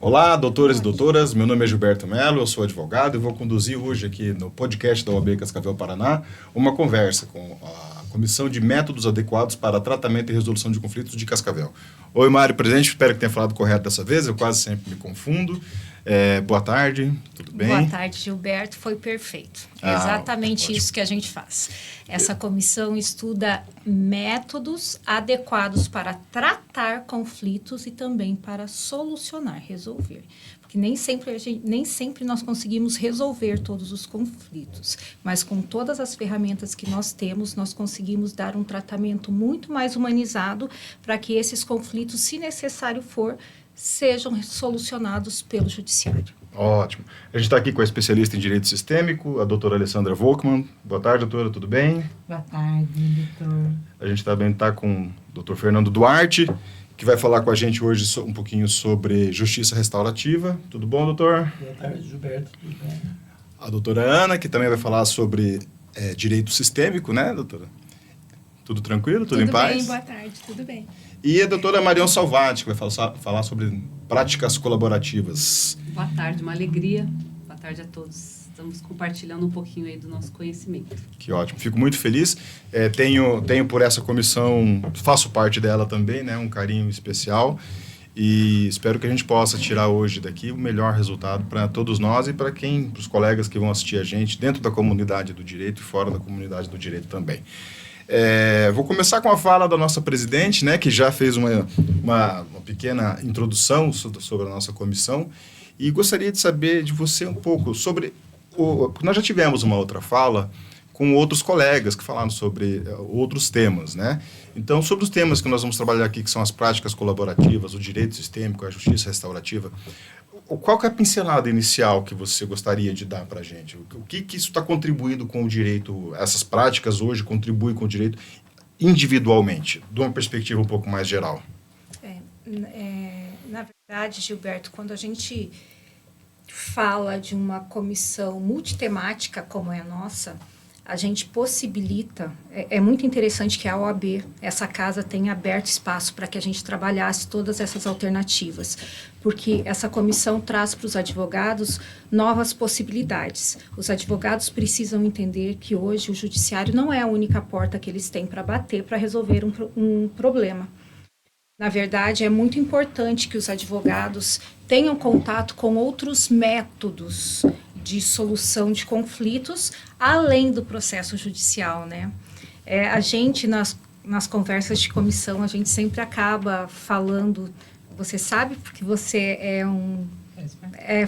Olá, doutores e doutoras, meu nome é Gilberto Melo, eu sou advogado e vou conduzir hoje aqui no podcast da OAB Cascavel Paraná uma conversa com a Comissão de Métodos Adequados para Tratamento e Resolução de Conflitos de Cascavel. Oi, Mário, presente, espero que tenha falado correto dessa vez, eu quase sempre me confundo. Boa tarde, tudo bem? Boa tarde, Gilberto, foi perfeito. É exatamente isso que a gente faz. Essa comissão estuda métodos adequados para tratar conflitos e também para solucionar, resolver. Porque nem sempre nós conseguimos resolver todos os conflitos, mas com todas as ferramentas que nós temos, nós conseguimos dar um tratamento muito mais humanizado para que esses conflitos, se necessário for, sejam solucionados pelo judiciário. Ótimo. A gente está aqui com a especialista em direito sistêmico, a doutora Alessandra Volkmann. Boa tarde, doutora, tudo bem? Boa tarde, doutor. A gente também está com o doutor Fernando Duarte, que vai falar com a gente hoje um pouquinho sobre justiça restaurativa. Tudo bom, doutor? Boa tarde, Gilberto. Tudo bem? A doutora Ana, que também vai falar sobre direito sistêmico, né, doutora? Tudo tranquilo? Tudo em paz? Tudo bem, boa tarde, tudo bem. E a doutora Marion Salvati, que vai falar sobre práticas colaborativas. Boa tarde, uma alegria. Boa tarde a todos. Estamos compartilhando um pouquinho aí do nosso conhecimento. Que ótimo, fico muito feliz. Tenho por essa comissão, faço parte dela também, né, um carinho especial. E espero que a gente possa tirar hoje daqui o melhor resultado para todos nós e para os colegas que vão assistir a gente dentro da comunidade do direito e fora da comunidade do direito também. Vou começar com a fala da nossa presidente, né, que já fez uma pequena introdução sobre a nossa comissão, e gostaria de saber de você um pouco sobre... Nós já tivemos uma outra fala com outros colegas que falaram sobre outros temas, né? Então, sobre os temas que nós vamos trabalhar aqui, que são as práticas colaborativas, o direito sistêmico, a justiça restaurativa, qual que é a pincelada inicial que você gostaria de dar para a gente? O que isso está contribuindo com o direito? Essas práticas hoje contribuem com o direito individualmente, de uma perspectiva um pouco mais geral? Na verdade, Gilberto, quando a gente fala de uma comissão multitemática como é a nossa, a gente possibilita, é muito interessante que a OAB, essa casa, tenha aberto espaço para que a gente trabalhasse todas essas alternativas, porque essa comissão traz para os advogados novas possibilidades. Os advogados precisam entender que hoje o judiciário não é a única porta que eles têm para bater para resolver um problema. Na verdade, é muito importante que os advogados tenham contato com outros métodos de solução de conflitos, além do processo judicial, né? A gente, nas conversas de comissão, a gente sempre acaba falando, você sabe, porque você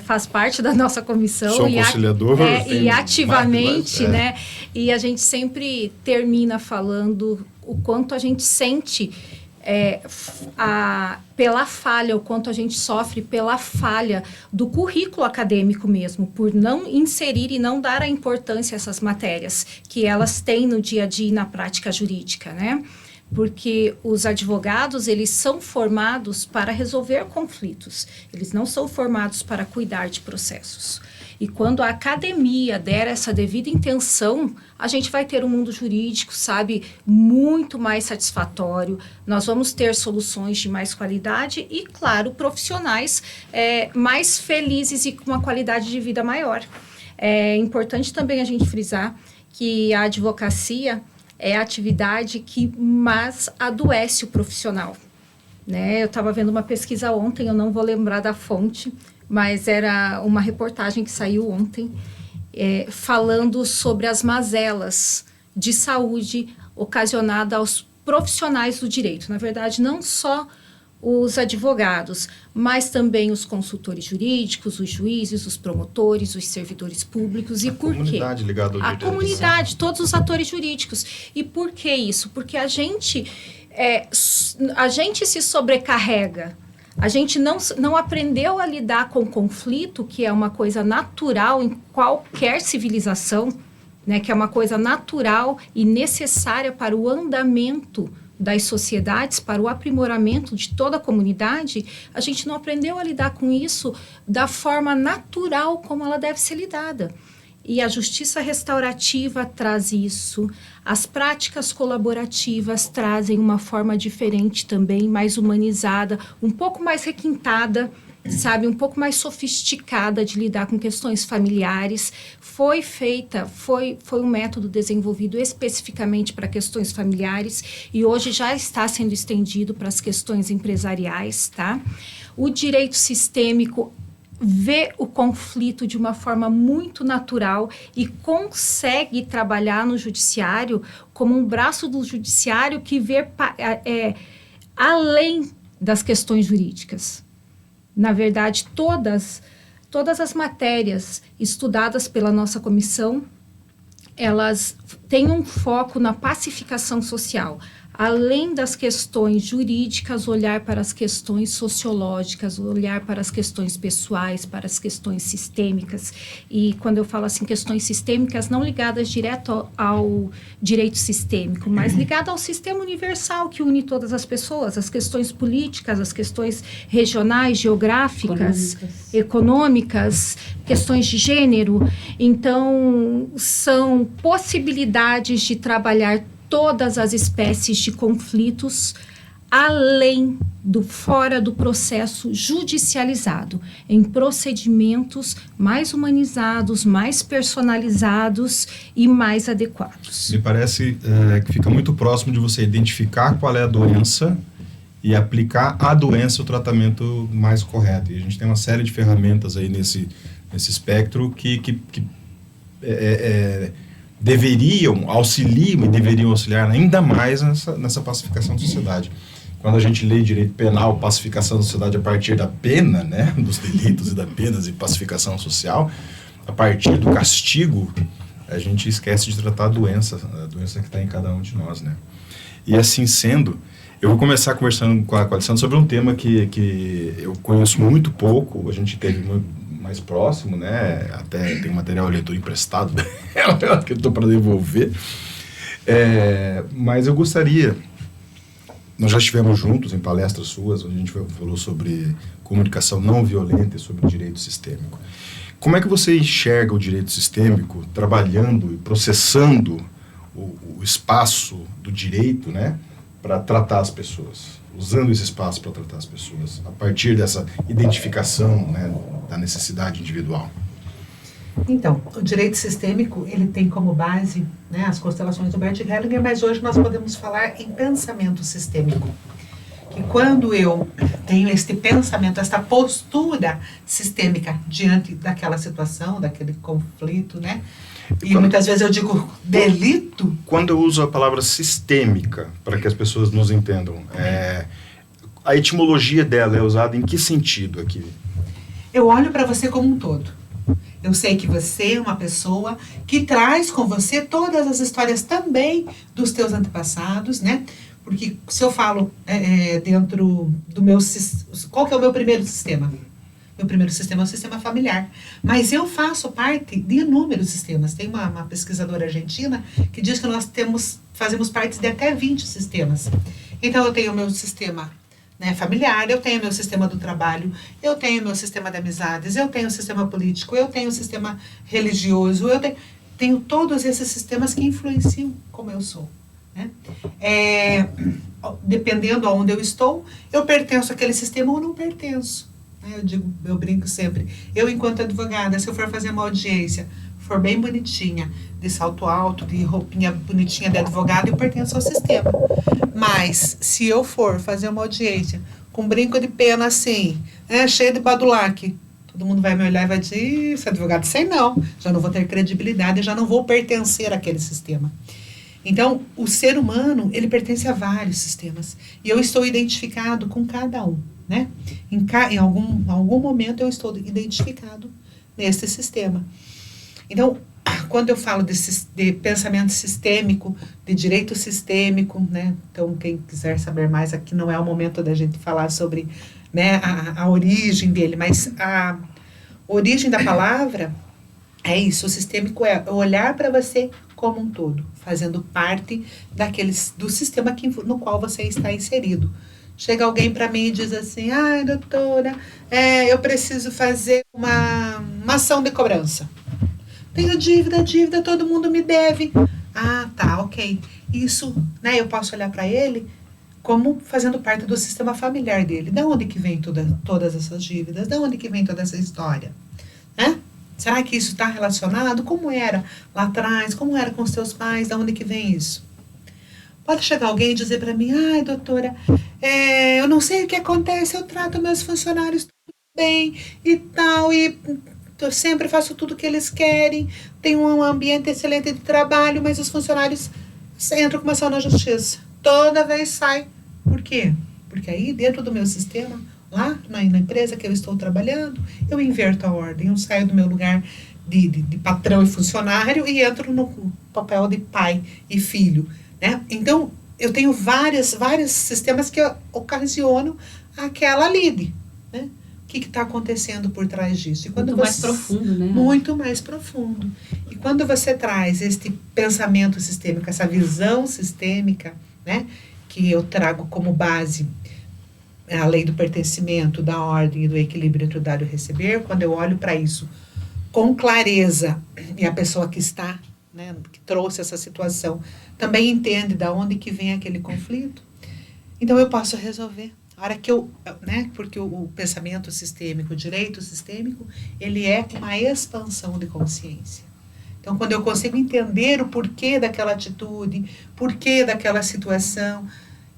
faz parte da nossa comissão. Sou conciliador. E ativamente, né? E a gente sempre termina falando o quanto a gente sente pela falha, o quanto a gente sofre pela falha do currículo acadêmico mesmo, por não inserir e não dar a importância a essas matérias que elas têm no dia a dia e na prática jurídica, né? Porque os advogados, eles são formados para resolver conflitos, eles não são formados para cuidar de processos. E quando a academia der essa devida intenção, a gente vai ter um mundo jurídico, sabe, muito mais satisfatório. Nós vamos ter soluções de mais qualidade e, claro, profissionais mais felizes e com uma qualidade de vida maior. É importante também a gente frisar que a advocacia é a atividade que mais adoece o profissional, né? Eu estava vendo uma pesquisa ontem, eu não vou lembrar da fonte, mas era uma reportagem que saiu ontem, falando sobre as mazelas de saúde ocasionadas aos profissionais do direito. Na verdade, não só os advogados, mas também os consultores jurídicos, os juízes, os promotores, os servidores públicos. E por quê? A comunidade ligada ao direito. A comunidade, todos os atores jurídicos. E por que isso? Porque a gente se sobrecarrega. A gente não aprendeu a lidar com conflito, que é uma coisa natural em qualquer civilização, né? Que é uma coisa natural e necessária para o andamento das sociedades, para o aprimoramento de toda a comunidade. A gente não aprendeu a lidar com isso da forma natural como ela deve ser lidada. E a justiça restaurativa traz isso. As práticas colaborativas trazem uma forma diferente também, mais humanizada, um pouco mais requintada, sabe, um pouco mais sofisticada de lidar com questões familiares. Foi um método desenvolvido especificamente para questões familiares e hoje já está sendo estendido para as questões empresariais, tá? O direito sistêmico vê o conflito de uma forma muito natural e consegue trabalhar no judiciário como um braço do judiciário que vê além das questões jurídicas. Na verdade, todas as matérias estudadas pela nossa comissão, elas têm um foco na pacificação social. Além das questões jurídicas, olhar para as questões sociológicas, olhar para as questões pessoais, para as questões sistêmicas. E quando eu falo assim, questões sistêmicas, não ligadas direto ao direito sistêmico, mas ligadas ao sistema universal que une todas as pessoas, as questões políticas, as questões regionais, geográficas, econômicas, questões de gênero. Então, são possibilidades de trabalhar todas as espécies de conflitos, fora do processo judicializado, em procedimentos mais humanizados, mais personalizados e mais adequados. Me parece que fica muito próximo de você identificar qual é a doença e aplicar à doença o tratamento mais correto. E a gente tem uma série de ferramentas aí nesse espectro que auxiliam e deveriam auxiliar ainda mais nessa pacificação da sociedade. Quando a gente lê direito penal, pacificação da sociedade a partir da pena, né, dos delitos e das penas e pacificação social, a partir do castigo, a gente esquece de tratar a doença que está em cada um de nós, né? E assim sendo, eu vou começar conversando com a Alessandra sobre um tema que eu conheço muito pouco, a gente teve mais próximo, né? Até tem material leitor emprestado dela, que eu estou para devolver. Mas eu gostaria... Nós já estivemos juntos em palestras suas, onde a gente falou sobre comunicação não violenta e sobre direito sistêmico. Como é que você enxerga o direito sistêmico trabalhando e processando o espaço do direito, né, para tratar as pessoas? Usando esse espaço para tratar as pessoas, a partir dessa identificação, né, da necessidade individual. Então, o direito sistêmico, ele tem como base, né, as constelações do Bert Hellinger, mas hoje nós podemos falar em pensamento sistêmico. Que quando eu tenho este pensamento, esta postura sistêmica diante daquela situação, daquele conflito, né, e muitas vezes eu digo delito. Quando eu uso a palavra sistêmica, para que as pessoas nos entendam, a etimologia dela é usada em que sentido aqui? Eu olho para você como um todo. Eu sei que você é uma pessoa que traz com você todas as histórias também dos teus antepassados, né? Porque se eu falo dentro do meu... Qual que é o meu primeiro sistema? Meu primeiro sistema é o sistema familiar. Mas eu faço parte de inúmeros sistemas. Tem uma pesquisadora argentina que diz que nós fazemos parte de até 20 sistemas. Então, eu tenho o meu sistema, né, familiar, eu tenho o meu sistema do trabalho, eu tenho o meu sistema de amizades, eu tenho o sistema político, eu tenho o sistema religioso, eu tenho todos esses sistemas que influenciam como eu sou. Né? Dependendo aonde eu estou, eu pertenço àquele sistema ou não pertenço. Eu brinco sempre, eu enquanto advogada, se eu for fazer uma audiência, for bem bonitinha, de salto alto, de roupinha bonitinha de advogado, eu pertenço ao sistema. Mas, se eu for fazer uma audiência com brinco de pena assim, cheio de badulaque, todo mundo vai me olhar e vai dizer, esse advogado, sei não, já não vou ter credibilidade, já não vou pertencer àquele sistema. Então, o ser humano, ele pertence a vários sistemas, e eu estou identificado com cada um. Né? Em algum momento eu estou identificado nesse sistema. Então, quando eu falo de pensamento sistêmico, de direito sistêmico, né? Então quem quiser saber mais, aqui não é o momento da gente falar sobre, né, a origem dele, mas a origem da palavra é isso. O sistêmico é olhar para você como um todo, fazendo parte do sistema no qual você está inserido. Chega alguém para mim e diz assim, doutora, eu preciso fazer uma ação de cobrança. Tenho dívida, todo mundo me deve. Tá, ok. Isso, né, eu posso olhar para ele como fazendo parte do sistema familiar dele. Da onde que vem todas essas dívidas? Da onde que vem toda essa história? Né? Será que isso está relacionado? Como era lá atrás? Como era com os seus pais? Da onde que vem isso? Pode chegar alguém e dizer para mim, ai, doutora, eu não sei o que acontece, eu trato meus funcionários tudo bem e tal, e eu sempre faço tudo o que eles querem, tenho um ambiente excelente de trabalho, mas os funcionários entram com uma ação na justiça. Toda vez sai. Por quê? Porque aí, dentro do meu sistema, lá na empresa que eu estou trabalhando, eu inverto a ordem, eu saio do meu lugar de patrão e funcionário e entro no papel de pai e filho. Né? Então, eu tenho vários sistemas que ocasionam aquela lide. Né? O que está acontecendo por trás disso? E quando muito mais profundo, né? Muito mais profundo. E quando você traz este pensamento sistêmico, essa visão sistêmica, né, que eu trago como base a lei do pertencimento, da ordem e do equilíbrio entre o dar e o receber, quando eu olho para isso com clareza, e a pessoa que está, né, que trouxe essa situação, também entende de onde que vem aquele conflito, então eu posso resolver. A hora que né, porque o pensamento sistêmico, o direito sistêmico, ele é uma expansão de consciência. Então, quando eu consigo entender o porquê daquela atitude, porquê daquela situação,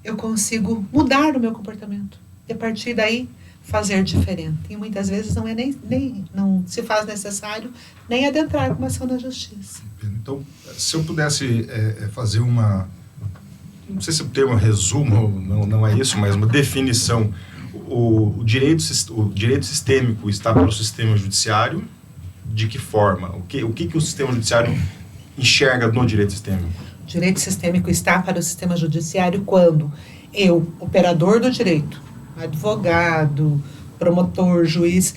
eu consigo mudar o meu comportamento. E a partir daí, fazer diferente. E muitas vezes não se faz necessário nem adentrar com uma ação na justiça. Então, se eu pudesse fazer uma, não sei se o termo resumo, não é isso, mas uma definição, o direito sistêmico está para o sistema judiciário, de que forma? O que o sistema judiciário enxerga no direito sistêmico? O direito sistêmico está para o sistema judiciário quando eu, operador do direito, advogado, promotor, juiz,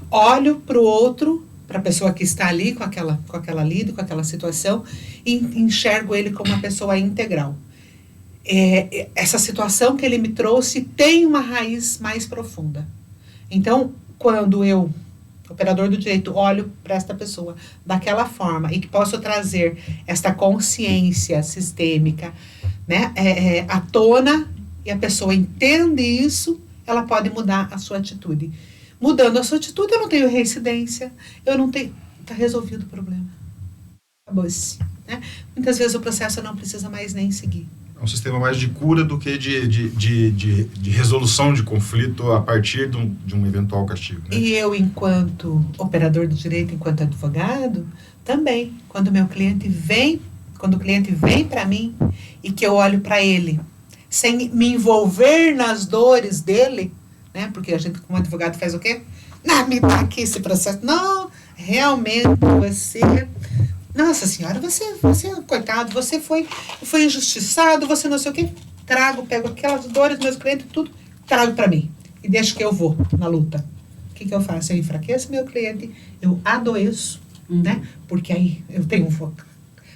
olho para o outro, para a pessoa que está ali com aquela lida, com aquela situação, e enxergo ele como uma pessoa integral. Essa situação que ele me trouxe tem uma raiz mais profunda. Então, quando eu, operador do direito, olho para esta pessoa daquela forma e que posso trazer esta consciência sistêmica, né, à tona, e a pessoa entende isso, ela pode mudar a sua atitude. Mudando a sua atitude, eu não tenho reincidência, está resolvido o problema. Acabou-se. Né? Muitas vezes o processo não precisa mais nem seguir. É um sistema mais de cura do que de resolução de conflito a partir de um eventual castigo. Né? E eu, enquanto operador do direito, enquanto advogado, também, quando o cliente vem para mim e que eu olho para ele, sem me envolver nas dores dele, né? Porque a gente, como advogado, faz o quê? Não, me dá aqui esse processo. Não, realmente você... Nossa senhora, você coitado, você foi injustiçado, você não sei o quê. Pego aquelas dores dos meus clientes, tudo, trago para mim. E deixo que eu vou na luta. O que eu faço? Eu enfraqueço meu cliente, eu adoeço, né? Porque aí eu tenho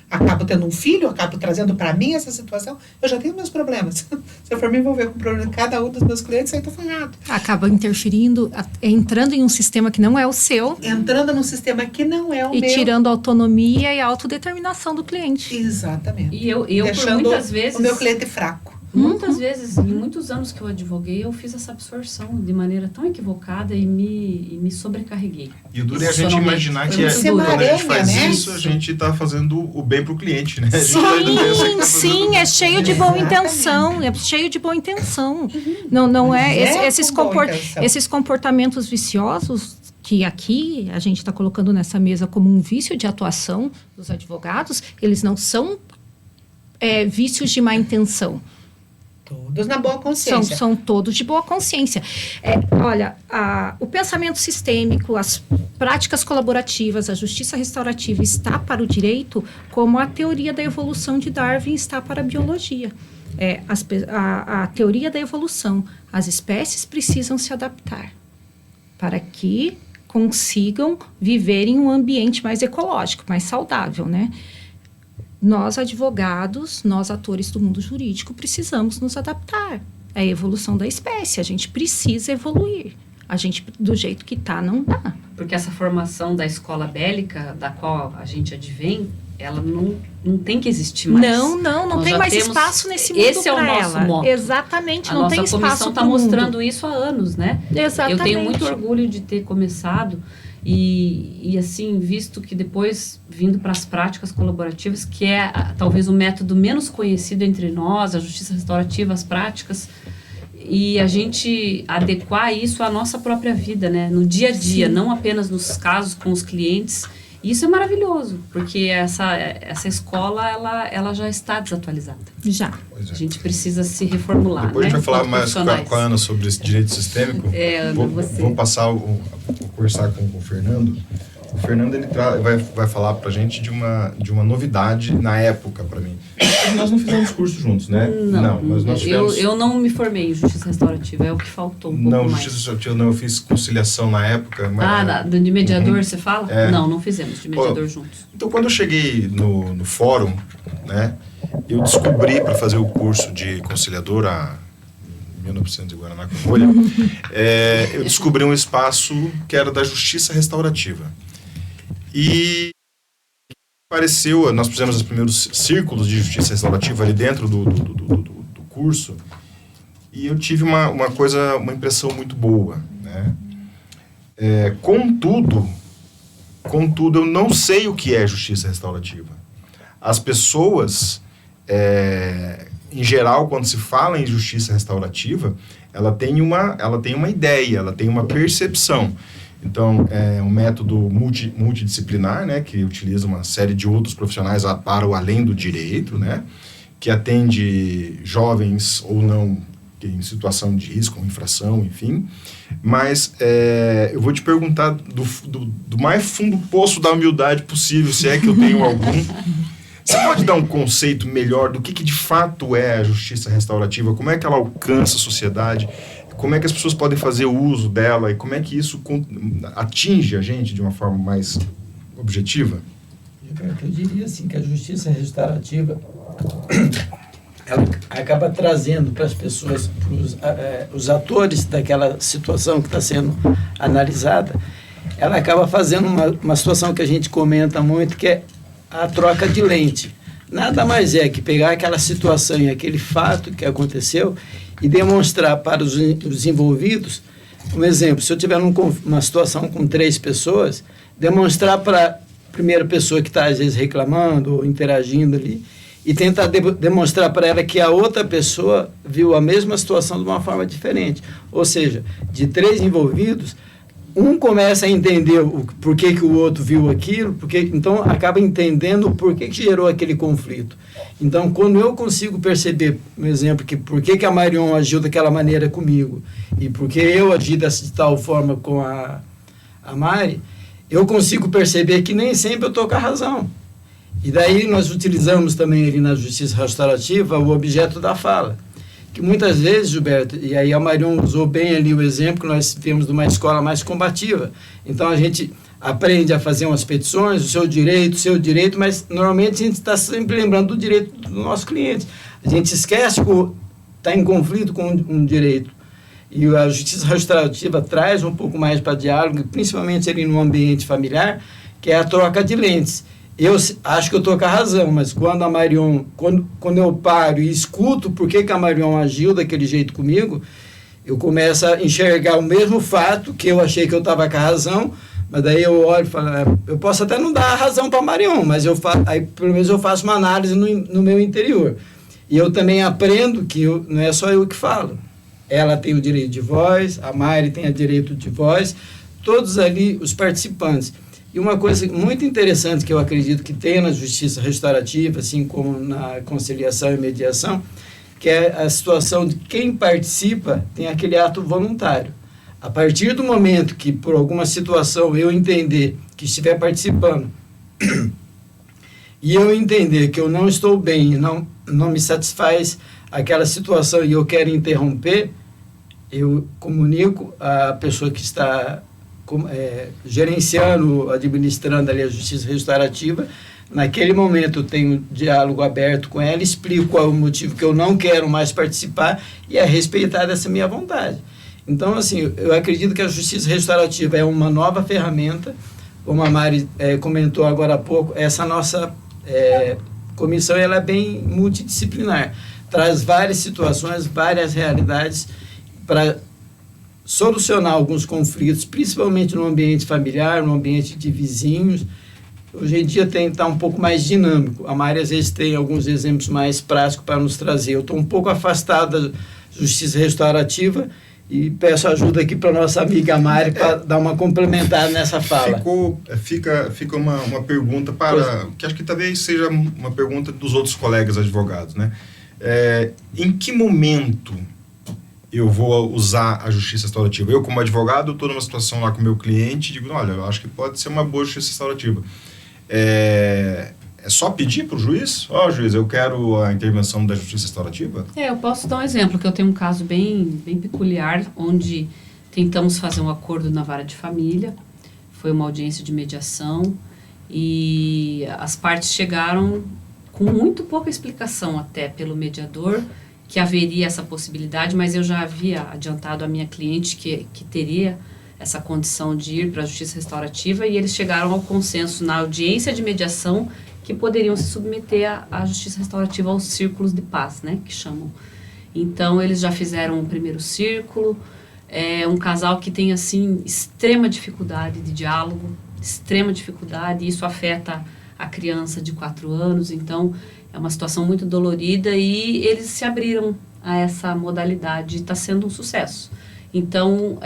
acabo tendo um filho, acabo trazendo para mim essa situação, eu já tenho meus problemas. Se eu for me envolver com o problema de cada um dos meus clientes, aí estou ferrado. Acaba interferindo, entrando em um sistema que não é o seu. Entrando num sistema que não é o meu. E tirando a autonomia e a autodeterminação do cliente. Exatamente. E eu deixando por muitas vezes... o meu cliente fraco. Muitas vezes, em muitos anos que eu advoguei, eu fiz essa absorção de maneira tão equivocada e me sobrecarreguei. E o duro é a gente imaginar que quando a gente faz isso, a gente está fazendo o bem para o cliente, né? Sim, é cheio de boa intenção, Não é esses comportamentos viciosos que aqui a gente está colocando nessa mesa como um vício de atuação dos advogados, eles não são vícios de má intenção. Todos na boa consciência. São todos de boa consciência. Olha, o pensamento sistêmico, as práticas colaborativas, a justiça restaurativa está para o direito como a teoria da evolução de Darwin está para a biologia. A teoria da evolução. As espécies precisam se adaptar para que consigam viver em um ambiente mais ecológico, mais saudável, né? Nós, advogados, nós, atores do mundo jurídico, precisamos nos adaptar. É a evolução da espécie. A gente precisa evoluir. A gente, do jeito que está, não dá. Porque essa formação da escola bélica, da qual a gente advém, ela não tem que existir mais. Não Nós tem já mais temos, espaço nesse mundo esse é o pra nosso ela. moto. Exatamente, não tem espaço. A nossa comissão está mostrando isso há anos, né? Exatamente. Eu tenho muito orgulho de ter começado e assim, visto que depois, vindo para as práticas colaborativas, que é talvez o método menos conhecido entre nós, a justiça restaurativa, as práticas, e a gente adequar isso à nossa própria vida, né? No dia a dia, não apenas nos casos com os clientes. Isso é maravilhoso, porque essa escola, ela já está desatualizada. Já. Pois é. A gente precisa se reformular, Depois né? a gente vai falar Enquanto mais com a Ana sobre esse direito sistêmico. Ana, você. Vou passar, vou conversar com o Fernando. O Fernando ele vai falar pra gente de uma novidade na época para mim. Nós não fizemos curso juntos, né? Não, mas nós tivemos... eu não me formei em justiça restaurativa, é o que faltou um pouco Não, mais. justiça restaurativa não, eu fiz conciliação na época. Mas... De mediador você fala? É. Não fizemos de mediador juntos. Então, quando eu cheguei no fórum, né, eu descobri para fazer o curso de conciliador há 1900 em Guaraná com Folha, eu descobri um espaço que era da justiça restaurativa. E apareceu, nós fizemos os primeiros círculos de justiça restaurativa ali dentro do curso, e eu tive uma impressão muito boa, né? Contudo, eu não sei o que é justiça restaurativa. As pessoas, em geral, quando se fala em justiça restaurativa, ela tem uma ideia, ela tem uma percepção. Então, é um método multidisciplinar, né, que utiliza uma série de outros profissionais para o além do direito, né, que atende jovens ou não em situação de risco, infração, enfim. Mas eu vou te perguntar do mais fundo poço da humildade possível, se é que eu tenho algum. Você pode dar um conceito melhor do que de fato é a justiça restaurativa? Como é que ela alcança a sociedade? Como é que as pessoas podem fazer o uso dela e como é que isso atinge a gente de uma forma mais objetiva? Eu diria assim que a justiça restaurativa ela acaba trazendo para as pessoas, os atores daquela situação que está sendo analisada, ela acaba fazendo uma situação que a gente comenta muito, que é a troca de lente. Nada mais é que pegar aquela situação e aquele fato que aconteceu e demonstrar para os envolvidos, um exemplo, se eu tiver uma situação com 3 pessoas, demonstrar para a primeira pessoa que está às vezes reclamando ou interagindo ali, e tentar demonstrar para ela que a outra pessoa viu a mesma situação de uma forma diferente. Ou seja, de 3 envolvidos, um começa a entender por que o outro viu aquilo, então acaba entendendo por que gerou aquele conflito. Então, quando eu consigo perceber, por exemplo, por que a Marion agiu daquela maneira comigo e por que eu agi de tal forma com a Mari, eu consigo perceber que nem sempre eu estou com a razão. E daí nós utilizamos também ali na justiça restaurativa o objeto da fala. Que muitas vezes, Gilberto, e aí a Marion usou bem ali o exemplo que nós tivemos de uma escola mais combativa. Então a gente aprende a fazer umas petições, o seu direito, mas normalmente a gente está sempre lembrando do direito do nosso cliente. A gente esquece que está em conflito com um direito. E a justiça restaurativa traz um pouco mais para diálogo, principalmente ali no ambiente familiar, que é a troca de lentes. Eu acho que eu estou com a razão, mas quando a Marion, quando eu paro e escuto por que a Marion agiu daquele jeito comigo, eu começo a enxergar o mesmo fato que eu achei que eu estava com a razão, mas daí eu olho e falo, eu posso até não dar a razão para a Marion, mas aí pelo menos eu faço uma análise no meu interior. E eu também aprendo que não é só eu que falo. Ela tem o direito de voz, a Mari tem o direito de voz, todos ali os participantes. E uma coisa muito interessante que eu acredito que tem na justiça restaurativa, assim como na conciliação e mediação, que é a situação de quem participa tem aquele ato voluntário. A partir do momento que, por alguma situação, eu entender que estiver participando e eu entender que eu não estou bem, não me satisfaz aquela situação e eu quero interromper, eu comunico à pessoa que está gerenciando, administrando ali a justiça restaurativa. Naquele momento eu tenho diálogo aberto com ela, explico qual é o motivo que eu não quero mais participar e é respeitada essa minha vontade. Então, assim, eu acredito que a justiça restaurativa é uma nova ferramenta, como a Mari comentou agora há pouco, essa nossa comissão ela é bem multidisciplinar, traz várias situações, várias realidades para solucionar alguns conflitos, principalmente no ambiente familiar, no ambiente de vizinhos. Hoje em dia está um pouco mais dinâmico. A Mari, às vezes, tem alguns exemplos mais práticos para nos trazer. Eu estou um pouco afastado da justiça restaurativa e peço ajuda aqui para a nossa amiga Mari para dar uma complementar nessa fala. Fica uma pergunta que acho que talvez seja uma pergunta dos outros colegas advogados, né? Em que momento eu vou usar a justiça restaurativa? Eu, como advogado, estou numa situação lá com o meu cliente e digo, olha, eu acho que pode ser uma boa justiça restaurativa. É só pedir para o juiz? Juiz, eu quero a intervenção da justiça restaurativa? Eu posso dar um exemplo, que eu tenho um caso bem peculiar, onde tentamos fazer um acordo na vara de família, foi uma audiência de mediação, e as partes chegaram com muito pouca explicação até pelo mediador, que haveria essa possibilidade, mas eu já havia adiantado à minha cliente que teria essa condição de ir para a justiça restaurativa, e eles chegaram ao consenso na audiência de mediação que poderiam se submeter à justiça restaurativa, aos círculos de paz, né, que chamam. Então, eles já fizeram o primeiro círculo, um casal que tem, assim, extrema dificuldade de diálogo, extrema dificuldade, e isso afeta a criança de 4 anos, então é uma situação muito dolorida, e eles se abriram a essa modalidade, e está sendo um sucesso. Então,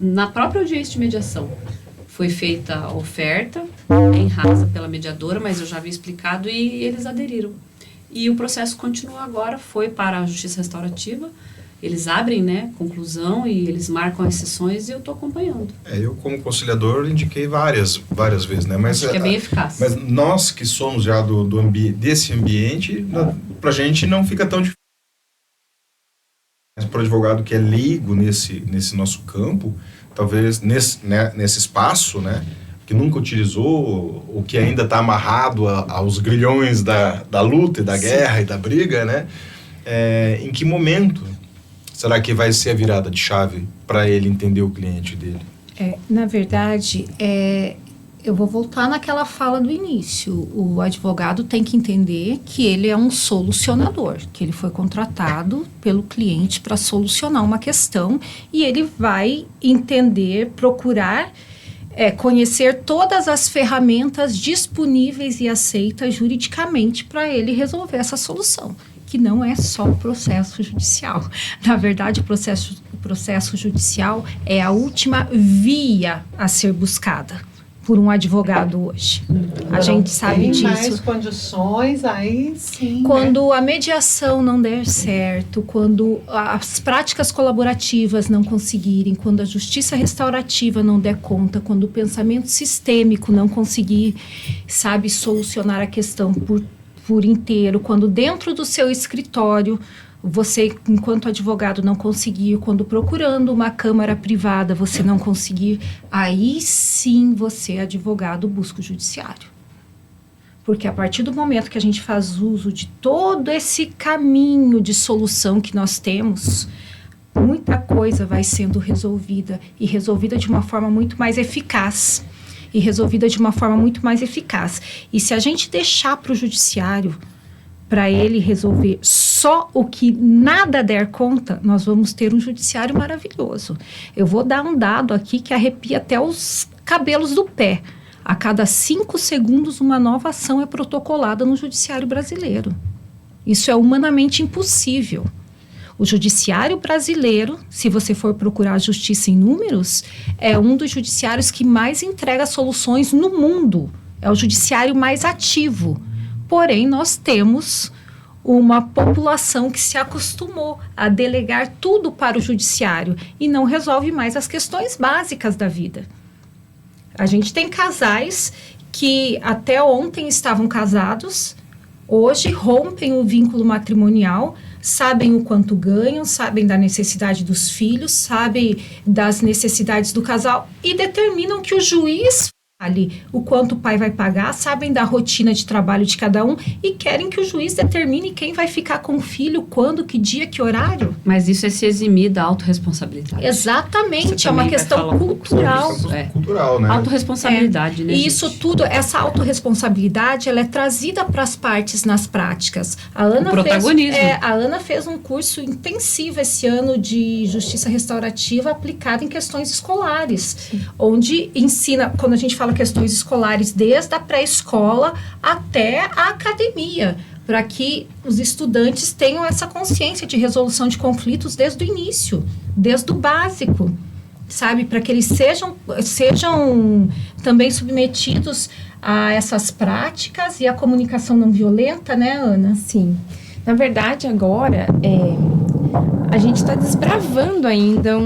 na própria audiência de mediação, foi feita a oferta, em rasa pela mediadora, mas eu já havia explicado e eles aderiram. E o processo continua agora, foi para a justiça restaurativa, eles abrem, né, conclusão e eles marcam as sessões e eu estou acompanhando. Eu, como conciliador, indiquei várias vezes, né? Mas acho que é bem eficaz. Mas nós que somos já desse ambiente, para a gente não fica tão difícil. Mas para o advogado que é leigo nesse nosso campo, talvez nesse espaço, né, que nunca utilizou, ou que ainda está amarrado aos grilhões da luta e da guerra e da briga, né, em que momento será que vai ser a virada de chave para ele entender o cliente dele? Na verdade, eu vou voltar naquela fala do início. O advogado tem que entender que ele é um solucionador, que ele foi contratado pelo cliente para solucionar uma questão, e ele vai entender, procurar conhecer todas as ferramentas disponíveis e aceitas juridicamente para ele resolver essa solução, que não é só o processo judicial. Na verdade, o processo judicial é a última via a ser buscada por um advogado hoje. A gente sabe disso. Tem mais condições, aí sim. Quando a mediação não der certo, quando as práticas colaborativas não conseguirem, quando a justiça restaurativa não der conta, quando o pensamento sistêmico não conseguir, solucionar a questão por inteiro, quando dentro do seu escritório você, enquanto advogado, não conseguir, quando procurando uma câmara privada você não conseguir, aí sim você, advogado, busca o judiciário. Porque a partir do momento que a gente faz uso de todo esse caminho de solução que nós temos, muita coisa vai sendo resolvida, e resolvida de uma forma muito mais eficaz. E se a gente deixar para o judiciário, para ele resolver só o que nada der conta, nós vamos ter um judiciário maravilhoso. Eu vou dar um dado aqui que arrepia até os cabelos do pé. A cada 5 segundos, uma nova ação é protocolada no judiciário brasileiro. Isso é humanamente impossível. O judiciário brasileiro, se você for procurar a justiça em números, é um dos judiciários que mais entrega soluções no mundo. É o judiciário mais ativo. Porém, nós temos uma população que se acostumou a delegar tudo para o judiciário e não resolve mais as questões básicas da vida. A gente tem casais que até ontem estavam casados, hoje rompem o vínculo matrimonial, sabem o quanto ganham, sabem da necessidade dos filhos, sabem das necessidades do casal e determinam que o juiz ali o quanto o pai vai pagar, sabem da rotina de trabalho de cada um e querem que o juiz determine quem vai ficar com o filho, quando, que dia, que horário. Mas isso é se eximir da autorresponsabilidade. Exatamente, Você é uma também vai questão falar um pouco sobre cultural. isso. É. Cultural, né? Autorresponsabilidade, né? E isso gente? tudo, essa autorresponsabilidade, ela é trazida para as partes nas práticas. A Ana O protagonismo. a Ana fez um curso intensivo esse ano de justiça restaurativa aplicada em questões escolares, onde ensina, quando a gente fala questões escolares, desde a pré-escola até a academia, para que os estudantes tenham essa consciência de resolução de conflitos desde o início, desde o básico, sabe? Para que eles sejam também submetidos a essas práticas e a comunicação não violenta, né, Ana? Sim. Na verdade, agora, a gente está desbravando ainda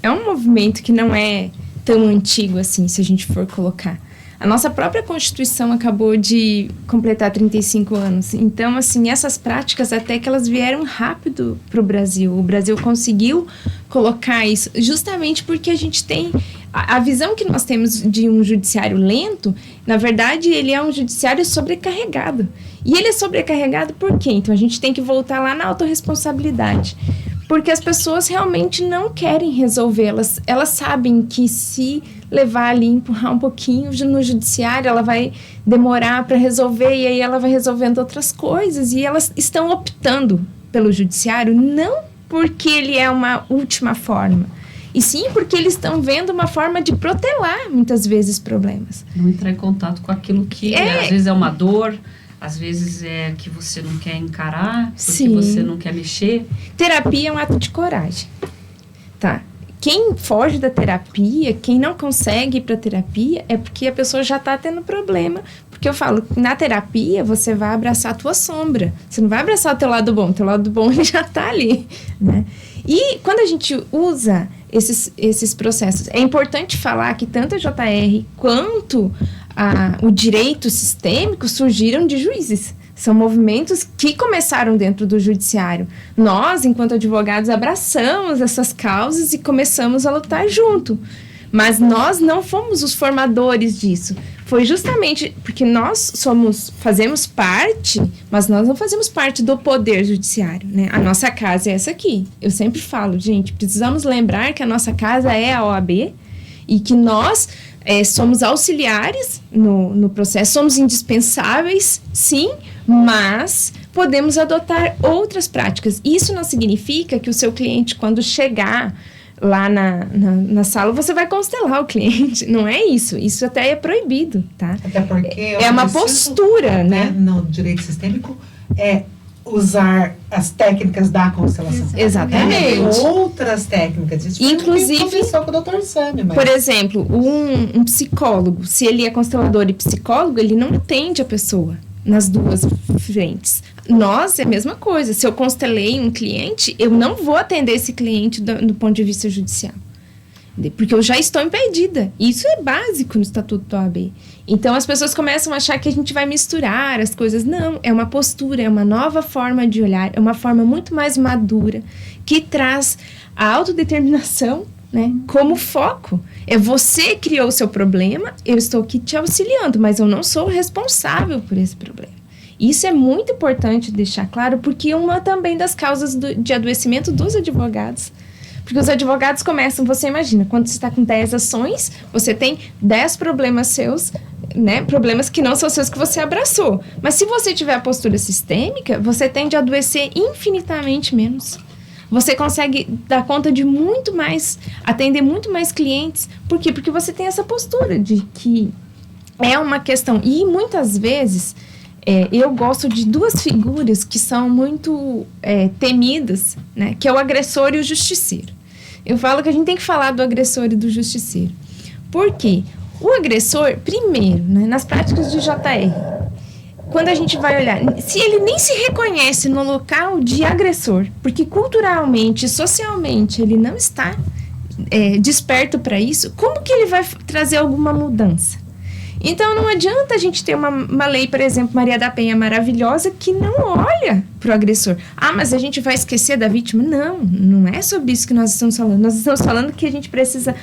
é um movimento que não é tão antigo assim, se a gente for colocar. A nossa própria Constituição acabou de completar 35 anos. Então, assim, essas práticas até que elas vieram rápido para o Brasil. O Brasil conseguiu colocar isso justamente porque a gente tem... A visão que nós temos de um judiciário lento, na verdade, ele é um judiciário sobrecarregado. E ele é sobrecarregado por quê? Então, a gente tem que voltar lá na autorresponsabilidade. Porque as pessoas realmente não querem resolver. Elas sabem que se levar ali, empurrar um pouquinho no judiciário, ela vai demorar para resolver e aí ela vai resolvendo outras coisas. E elas estão optando pelo judiciário não porque ele é uma última forma, e sim porque eles estão vendo uma forma de protelar, muitas vezes, problemas. Não entrar em contato com aquilo que às vezes é uma dor, às vezes é que você não quer encarar, porque Sim. você não quer mexer. Terapia é um ato de coragem, tá? Quem foge da terapia, quem não consegue ir para terapia, é porque a pessoa já está tendo problema. Porque eu falo, na terapia, você vai abraçar a tua sombra. Você não vai abraçar o teu lado bom. O teu lado bom ele já está ali, né? E quando a gente usa esses processos, é importante falar que tanto a JR quanto o direito sistêmico surgiram de juízes. São movimentos que começaram dentro do judiciário. Nós, enquanto advogados, abraçamos essas causas e começamos a lutar junto. Mas nós não fomos os formadores disso. Foi justamente porque nós fazemos parte, mas nós não fazemos parte do poder judiciário, né? A nossa casa é essa aqui. Eu sempre falo, gente, precisamos lembrar que a nossa casa é a OAB e que nós somos auxiliares no processo, somos indispensáveis, sim, mas podemos adotar outras práticas. Isso não significa que o seu cliente, quando chegar lá na sala, você vai constelar o cliente. Não é isso. Isso até é proibido, tá? Até porque é uma postura, né? No direito sistêmico, usar as técnicas da constelação. Exatamente. Outras técnicas. Isso inclusive, conversou com o Dr. Sami. Por exemplo, um psicólogo, se ele é constelador e psicólogo, ele não atende a pessoa nas duas frentes. Nós, é a mesma coisa. Se eu constelei um cliente, eu não vou atender esse cliente do ponto de vista judicial. Porque eu já estou impedida. Isso é básico no Estatuto da OAB. Então, as pessoas começam a achar que a gente vai misturar as coisas. Não, é uma postura, é uma nova forma de olhar, é uma forma muito mais madura, que traz a autodeterminação, né, como foco. Você criou o seu problema, eu estou aqui te auxiliando, mas eu não sou responsável por esse problema. Isso é muito importante deixar claro, porque é uma também das causas de adoecimento dos advogados. Porque os advogados começam, você imagina, quando você está com 10 ações, você tem 10 problemas seus, né? Problemas que não são seus, que você abraçou. Mas se você tiver a postura sistêmica, você tende a adoecer infinitamente menos. Você consegue dar conta de muito mais, atender muito mais clientes. Por quê? Porque você tem essa postura de que é uma questão. E muitas vezes, eu gosto de duas figuras que são muito temidas, né? Que é o agressor e o justiceiro. Eu falo que a gente tem que falar do agressor e do justiceiro. Por quê? O agressor, primeiro, né, nas práticas de JR, quando a gente vai olhar, se ele nem se reconhece no local de agressor, porque culturalmente, socialmente, ele não está desperto para isso, como que ele vai trazer alguma mudança? Então, não adianta a gente ter uma lei, por exemplo, Maria da Penha maravilhosa, que não olha para o agressor. Ah, mas a gente vai esquecer da vítima? Não, não é sobre isso que nós estamos falando. Nós estamos falando que a gente precisa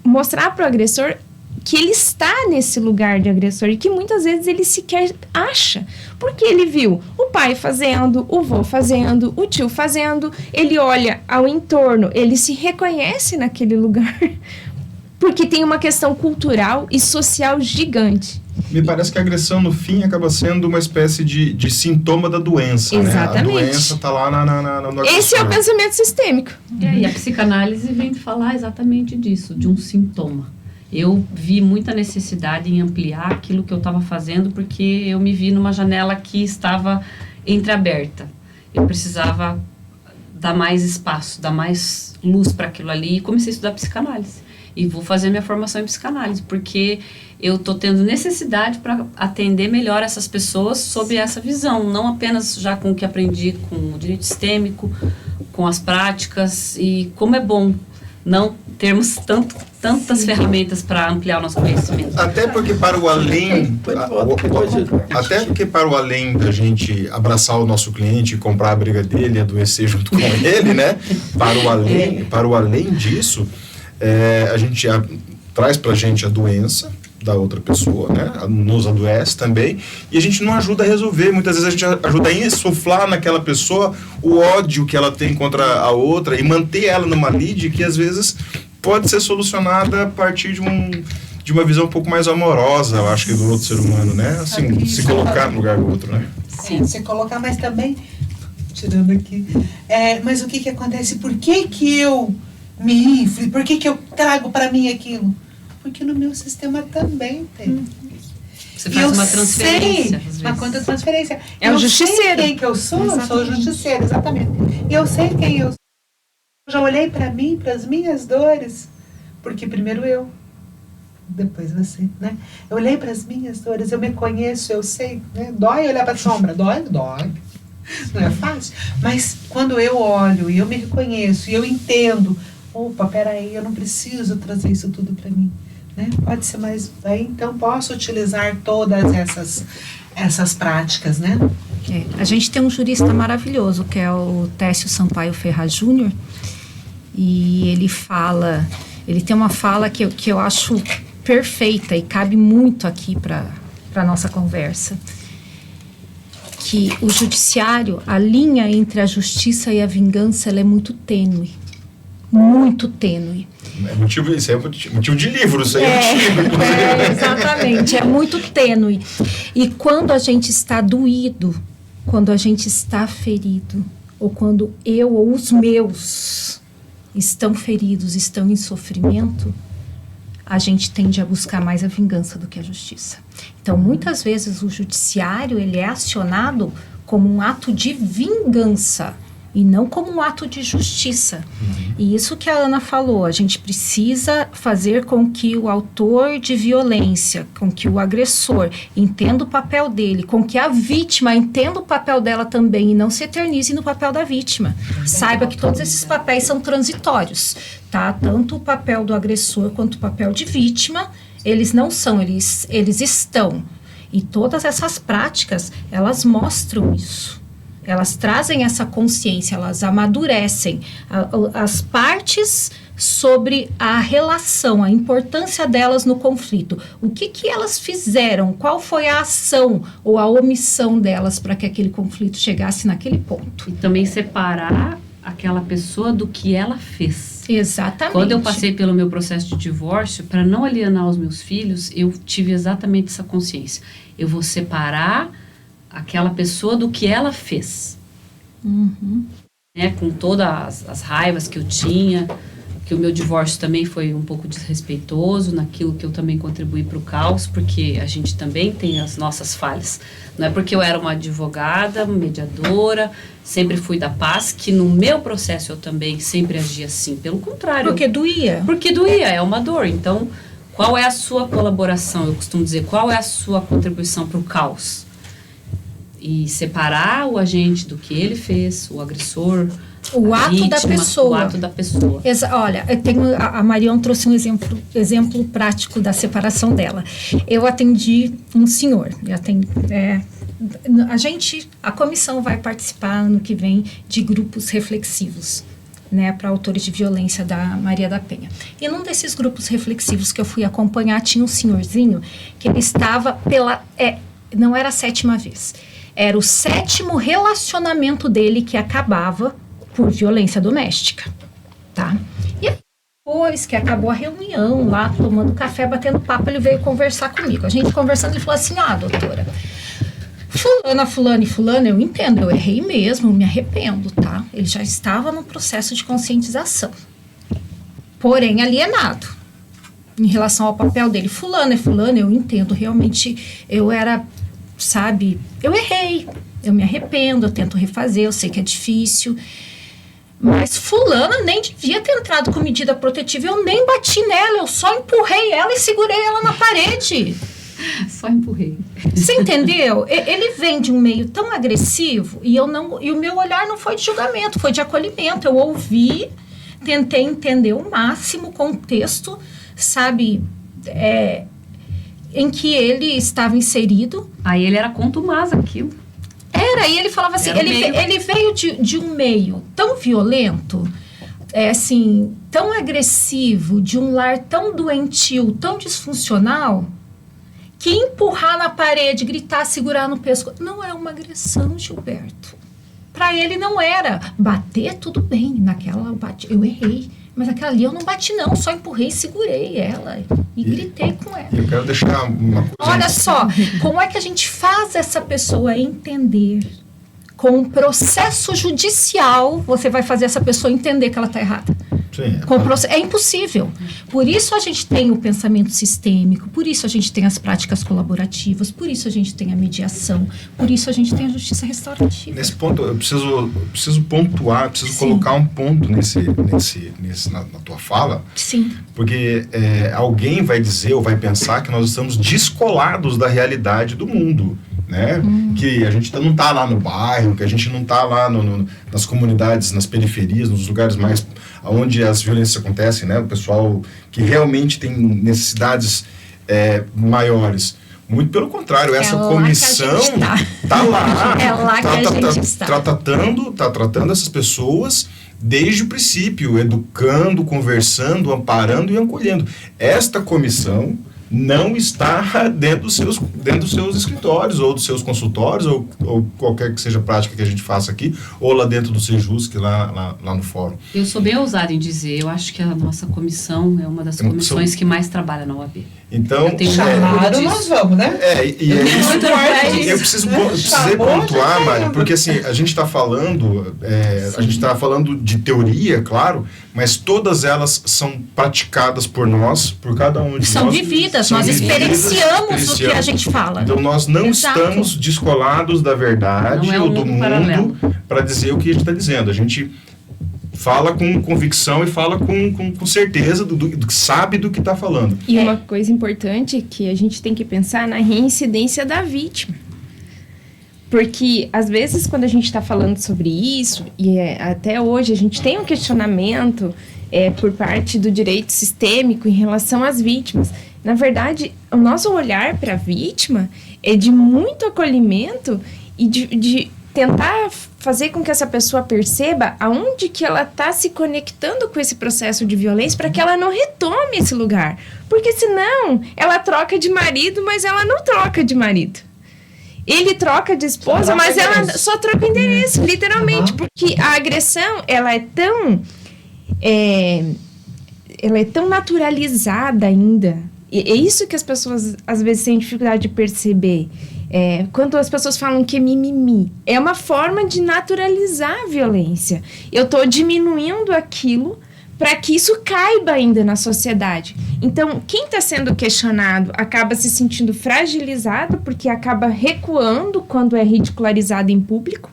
mostrar para o agressor que ele está nesse lugar de agressor e que muitas vezes ele sequer acha. Porque ele viu o pai fazendo, o vô fazendo, o tio fazendo, ele olha ao entorno, ele se reconhece naquele lugar. Porque tem uma questão cultural e social gigante. Me parece que a agressão, no fim, acaba sendo uma espécie de sintoma da doença. Exatamente. Né? A doença está lá no agressor. Esse é o pensamento sistêmico. E a psicanálise vem falar exatamente disso, de um sintoma. Eu vi muita necessidade em ampliar aquilo que eu estava fazendo, porque eu me vi numa janela que estava entreaberta. Eu precisava dar mais espaço, dar mais luz para aquilo ali, e comecei a estudar psicanálise. E vou fazer minha formação em psicanálise, porque eu estou tendo necessidade para atender melhor essas pessoas sob essa visão, não apenas já com o que aprendi com o direito sistêmico, com as práticas, e como é bom não termos tantas ferramentas para ampliar o nosso conhecimento. Até porque para o além, até porque para o além da gente abraçar o nosso cliente, comprar a briga dele, adoecer junto com ele, né? Para o além disso, a gente traz para a gente a doença da outra pessoa, né? Nos adoece também, e a gente não ajuda a resolver. Muitas vezes a gente ajuda a insuflar naquela pessoa o ódio que ela tem contra a outra e manter ela numa lide que às vezes pode ser solucionada a partir de uma visão um pouco mais amorosa, eu acho, que do outro ser humano, né? Assim, se colocar no lugar do outro, né? Sim, se colocar, mas também, tirando aqui, mas o que acontece? Por que eu me inflo? Por que eu trago para mim aquilo? Porque no meu sistema também tem. Você faz uma transferência. Uma conta de transferência. É o justiceiro. Eu sei quem que eu sou, eu sou o justiceiro, exatamente. E eu sei quem eu sou. Eu já olhei para mim, para as minhas dores, porque primeiro eu, depois você, né? Eu olhei para as minhas dores, eu me conheço, eu sei, né? Dói olhar para a sombra, dói. Não é fácil. Mas quando eu olho e eu me reconheço e eu entendo, opa, peraí, eu não preciso trazer isso tudo para mim. Né? Pode ser mais, aí então posso utilizar todas essas práticas, né? A gente tem um jurista maravilhoso, que é o Técio Sampaio Ferraz Júnior, e ele tem uma fala que eu acho perfeita e cabe muito aqui para a nossa conversa, que o judiciário, a linha entre a justiça e a vingança, ela é muito tênue. Muito tênue. Isso é motivo de livro, isso aí é motivo, inclusive. Exatamente, é muito tênue. E quando a gente está doído, quando a gente está ferido, ou quando eu ou os meus estão feridos, estão em sofrimento, a gente tende a buscar mais a vingança do que a justiça. Então, muitas vezes o judiciário, ele é acionado como um ato de vingança, e não como um ato de justiça. E isso que a Ana falou, a gente precisa fazer com que o autor de violência, com que o agressor entenda o papel dele, com que a vítima entenda o papel dela também e não se eternize no papel da vítima. Saiba que todos esses papéis são transitórios, tá? Tanto o papel do agressor quanto o papel de vítima, eles não são, eles estão. E todas essas práticas, elas mostram isso. Elas trazem essa consciência, elas amadurecem as partes sobre a relação, a importância delas no conflito. O que elas fizeram? Qual foi a ação ou a omissão delas para que aquele conflito chegasse naquele ponto? E também separar aquela pessoa do que ela fez. Exatamente. Quando eu passei pelo meu processo de divórcio, para não alienar os meus filhos, eu tive exatamente essa consciência. Eu vou separar aquela pessoa do que ela fez. Né, com todas as raivas que eu tinha, que o meu divórcio também foi um pouco desrespeitoso naquilo que eu também contribuí para o caos, porque a gente também tem as nossas falhas. Não é porque eu era uma advogada, mediadora, sempre fui da paz, que no meu processo eu também sempre agi assim. Pelo contrário. Porque doía. Porque doía, é uma dor. Então, qual é a sua colaboração? Eu costumo dizer, qual é a sua contribuição para o caos? E separar o agente do que ele fez, o agressor, o ato vítima, da pessoa. O ato da pessoa. Olha, a Marion trouxe um exemplo prático da separação dela. Eu atendi um senhor. A comissão vai participar ano que vem de grupos reflexivos. né, para autores de violência da Maria da Penha. E num desses grupos reflexivos que eu fui acompanhar, tinha um senhorzinho que ele estava não era a 7ª vez, era o 7º relacionamento dele que acabava por violência doméstica, tá? E aí, depois que acabou a reunião lá, tomando café, batendo papo, ele veio conversar comigo. A gente conversando, ele falou assim, doutora, fulana e fulana, eu entendo, eu errei mesmo, eu me arrependo, tá? Ele já estava no processo de conscientização, porém alienado em relação ao papel dele. Fulana e fulana, eu entendo, realmente eu era, sabe, eu errei, eu me arrependo, eu tento refazer, eu sei que é difícil, mas fulana nem devia ter entrado com medida protetiva, eu nem bati nela, eu só empurrei ela e segurei ela na parede. Só empurrei. Você entendeu? Ele vem de um meio tão agressivo e o meu olhar não foi de julgamento, foi de acolhimento. Eu ouvi, tentei entender o máximo o contexto, sabe, em que ele estava inserido. Aí ele era contumaz aquilo. E ele falava assim, ele veio de um meio tão violento, assim, tão agressivo, de um lar tão doentio, tão disfuncional, que empurrar na parede, gritar, segurar no pescoço, não é uma agressão, Gilberto. Para ele não era. Bater, tudo bem, naquela eu errei. Mas aquela ali eu não bati não, só empurrei e segurei ela e gritei com ela. Eu quero deixar uma coisa... Olha só, como é que a gente faz essa pessoa entender? Com um processo judicial, você vai fazer essa pessoa entender que ela está errada. Sim, É impossível. Por isso a gente tem o pensamento sistêmico, por isso a gente tem as práticas colaborativas, por isso a gente tem a mediação, por isso a gente tem a justiça restaurativa. Nesse ponto, eu preciso pontuar, preciso colocar um ponto na tua fala. Sim. Porque alguém vai dizer ou vai pensar que nós estamos descolados da realidade do mundo. Né? Que a gente não está lá no bairro, que a gente não está lá nas comunidades, nas periferias, nos lugares mais onde as violências acontecem, né? O pessoal que realmente tem necessidades maiores. Muito pelo contrário, essa comissão está lá, é lá que a gente está. Tá tratando essas pessoas desde o princípio, educando, conversando, amparando e acolhendo. Esta comissão não está dentro dos seus escritórios, ou dos seus consultórios, ou qualquer que seja a prática que a gente faça aqui, ou lá dentro do Sejusc, lá no fórum. Eu sou bem ousada em dizer, eu acho que a nossa comissão é uma das comissões que mais trabalha na OAB. Então, chamaram, nós vamos, né? Eu precisei pontuar, Mário, porque assim, a gente está falando, de teoria, claro, mas todas elas são praticadas por nós, por cada um de nós. São vividas, nós experienciamos o que a gente fala. Então, nós não estamos descolados da verdade ou do mundo para dizer o que a gente está dizendo. A gente fala com convicção e fala com certeza do que sabe do que está falando. E uma coisa importante que a gente tem que pensar na reincidência da vítima. Porque, às vezes, quando a gente está falando sobre isso, e até hoje a gente tem um questionamento por parte do direito sistêmico em relação às vítimas. Na verdade, o nosso olhar para a vítima é de muito acolhimento e de tentar fazer com que essa pessoa perceba aonde que ela está se conectando com esse processo de violência para que ela não retome esse lugar. Porque senão, ela troca de marido, mas ela não troca de marido. Ele troca de esposa, mas ela só troca endereço, literalmente. Porque a agressão, ela é tão naturalizada ainda. E é isso que as pessoas, às vezes, têm dificuldade de perceber. Quando as pessoas falam que é mimimi, é uma forma de naturalizar a violência. Eu estou diminuindo aquilo para que isso caiba ainda na sociedade. Então, quem está sendo questionado acaba se sentindo fragilizado, porque acaba recuando quando é ridicularizado em público.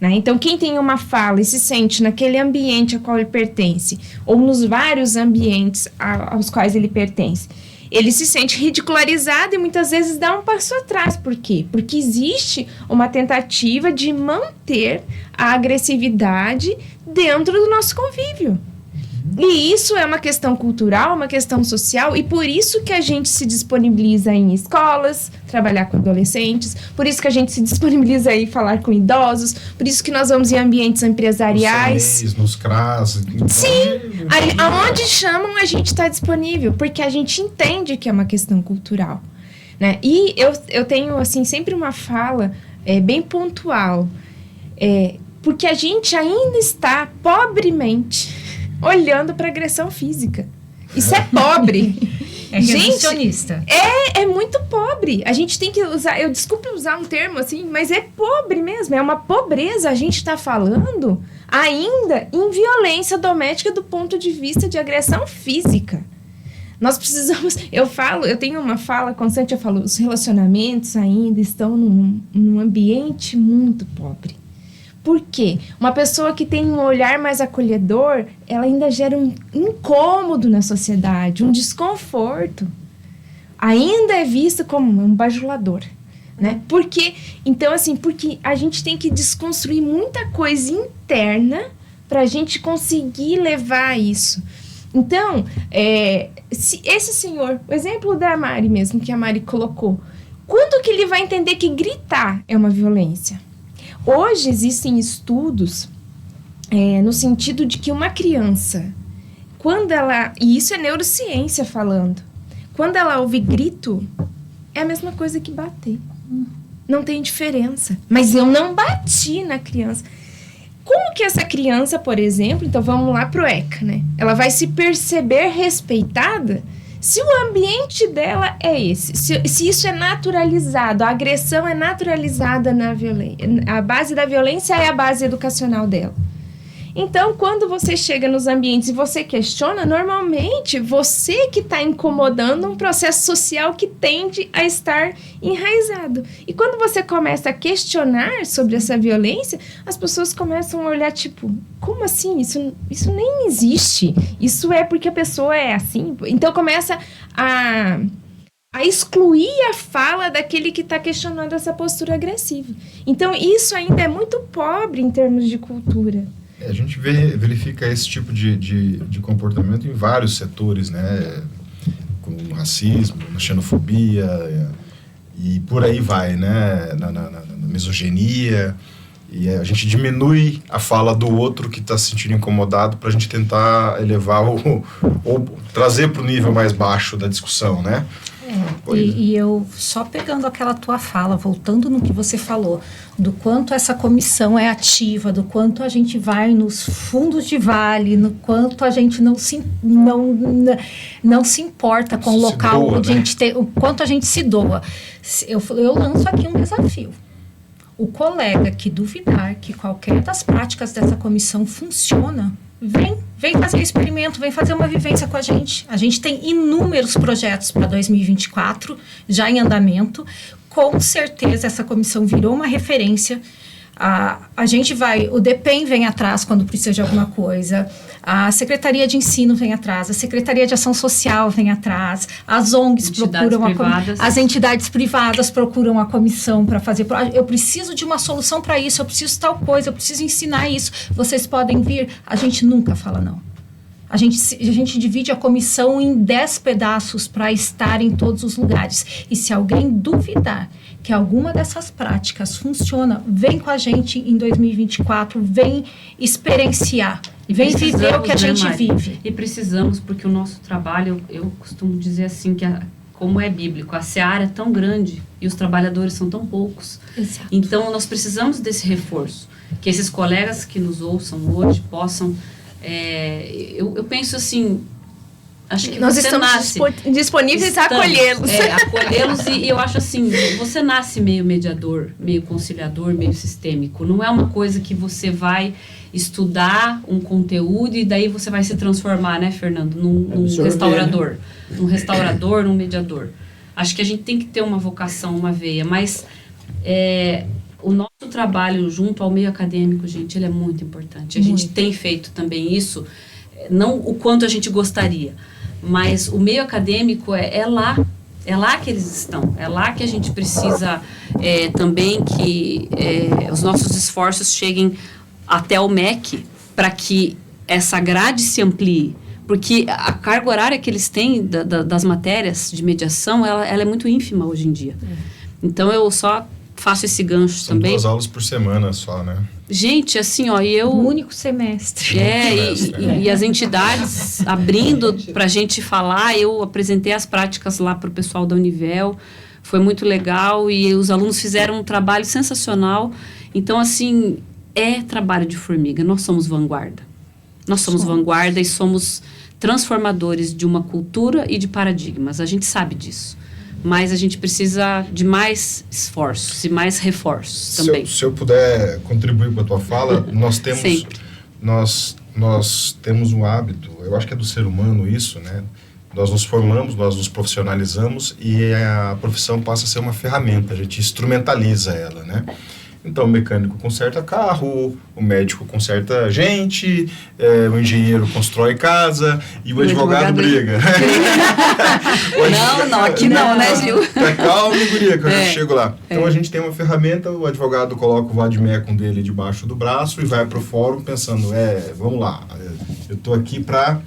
Né? Então, quem tem uma fala e se sente naquele ambiente ao qual ele pertence, ou nos vários ambientes aos quais ele pertence, ele se sente ridicularizado e muitas vezes dá um passo atrás. Por quê? Porque existe uma tentativa de manter a agressividade dentro do nosso convívio. E isso é uma questão cultural, uma questão social, e por isso que a gente se disponibiliza em escolas, trabalhar com adolescentes, por isso que a gente se disponibiliza em falar com idosos, por isso que nós vamos em ambientes empresariais. Nos CRAS. Sim, aonde chamam a gente está disponível, porque a gente entende que é uma questão cultural, né? E eu tenho, assim, sempre uma fala bem pontual, porque a gente ainda está pobremente olhando para agressão física. Isso é pobre. Reducionista. É muito pobre. A gente tem que usar, desculpe usar um termo assim, mas é pobre mesmo, é uma pobreza. A gente está falando ainda em violência doméstica do ponto de vista de agressão física. Nós precisamos, eu tenho uma fala constante, eu falo, os relacionamentos ainda estão num ambiente muito pobre. Por quê? Uma pessoa que tem um olhar mais acolhedor, ela ainda gera um incômodo na sociedade, um desconforto. Ainda é vista como um bajulador, né? Porque a gente tem que desconstruir muita coisa interna para a gente conseguir levar isso. Então, se esse senhor, o exemplo da Mari mesmo, que a Mari colocou, quando que ele vai entender que gritar é uma violência? Hoje existem estudos no sentido de que uma criança, e isso é neurociência falando, quando ela ouve grito, é a mesma coisa que bater. Não tem diferença. Mas eu não bati na criança. Como que essa criança, por exemplo, então vamos lá pro ECA, né? Ela vai se perceber respeitada se o ambiente dela é esse, se isso é naturalizado, a agressão é naturalizada na violência, a base da violência é a base educacional dela. Então, quando você chega nos ambientes e você questiona, normalmente você que está incomodando um processo social que tende a estar enraizado. E quando você começa a questionar sobre essa violência, as pessoas começam a olhar tipo, como assim? Isso nem existe. Isso é porque a pessoa é assim. Então, começa a excluir a fala daquele que está questionando essa postura agressiva. Então, isso ainda é muito pobre em termos de cultura. A gente verifica esse tipo de comportamento em vários setores, né? Como no racismo, na xenofobia e por aí vai, né? Na misoginia. E a gente diminui a fala do outro que está se sentindo incomodado para a gente tentar elevar ou trazer para o nível mais baixo da discussão, né? E eu, só pegando aquela tua fala, voltando no que você falou, do quanto essa comissão é ativa, do quanto a gente vai nos fundos de vale, no quanto a gente não se importa com o local doa, onde a gente tem, o quanto a gente se doa. Eu lanço aqui um desafio. O colega que duvidar que qualquer das práticas dessa comissão funciona, vem fazer experimento, vem fazer uma vivência com a gente. A gente tem inúmeros projetos para 2024, já em andamento. Com certeza essa comissão virou uma referência. A gente o DPEM vem atrás quando precisa de alguma coisa, a Secretaria de Ensino vem atrás, a Secretaria de Ação Social vem atrás, as ONGs procuram as entidades privadas procuram a comissão para fazer. Eu preciso de uma solução para isso, eu preciso tal coisa, eu preciso ensinar isso. Vocês podem vir. A gente nunca fala não. A gente divide a comissão em 10 pedaços para estar em todos os lugares. E se alguém duvidar que alguma dessas práticas funciona, vem com a gente em 2024, vem experienciar, vem viver o que a gente vive. E precisamos, porque o nosso trabalho, eu costumo dizer assim, que como é bíblico, a seara é tão grande e os trabalhadores são tão poucos. Exato. Então, nós precisamos desse reforço, que esses colegas que nos ouçam hoje possam... eu penso assim, acho que nós você estamos disponíveis a acolhê-los. Acolhê-los e eu acho assim, você nasce meio mediador, meio conciliador, meio sistêmico. Não é uma coisa que você vai estudar um conteúdo e daí você vai se transformar, né, Fernando, num restaurador. Né? Num restaurador, num mediador. Acho que a gente tem que ter uma vocação, uma veia, mas... o nosso trabalho junto ao meio acadêmico, gente, ele é muito importante. A gente tem feito também isso, não o quanto a gente gostaria, mas o meio acadêmico é lá que eles estão, é lá que a gente precisa também que os nossos esforços cheguem até o MEC, para que essa grade se amplie. Porque a carga horária que eles têm das matérias de mediação, ela é muito ínfima hoje em dia. Então, eu só faço esse gancho São também. 2 aulas por semana só, né? Gente, assim, ó, e eu... Um único semestre. E as entidades abrindo para a gente falar, eu apresentei as práticas lá para o pessoal da Univel, foi muito legal e os alunos fizeram um trabalho sensacional. Então, assim, é trabalho de formiga, nós somos vanguarda. Nós somos vanguarda e somos transformadores de uma cultura e de paradigmas, a gente sabe disso. Mas a gente precisa de mais esforços e mais reforços também. Se eu puder contribuir com a tua fala, nós temos... Sempre. Nós temos um hábito, eu acho que é do ser humano isso, né? Nós nos formamos, nós nos profissionalizamos e a profissão passa a ser uma ferramenta, a gente instrumentaliza ela, né? Então, o mecânico conserta carro, o médico conserta gente, o engenheiro constrói casa e o advogado briga. Não, aqui não, né, Gil? Tá calmo, guria, que eu já chego lá. Então, a gente tem uma ferramenta, o advogado coloca o vademecum dele debaixo do braço e vai pro fórum pensando, vamos lá, eu tô aqui para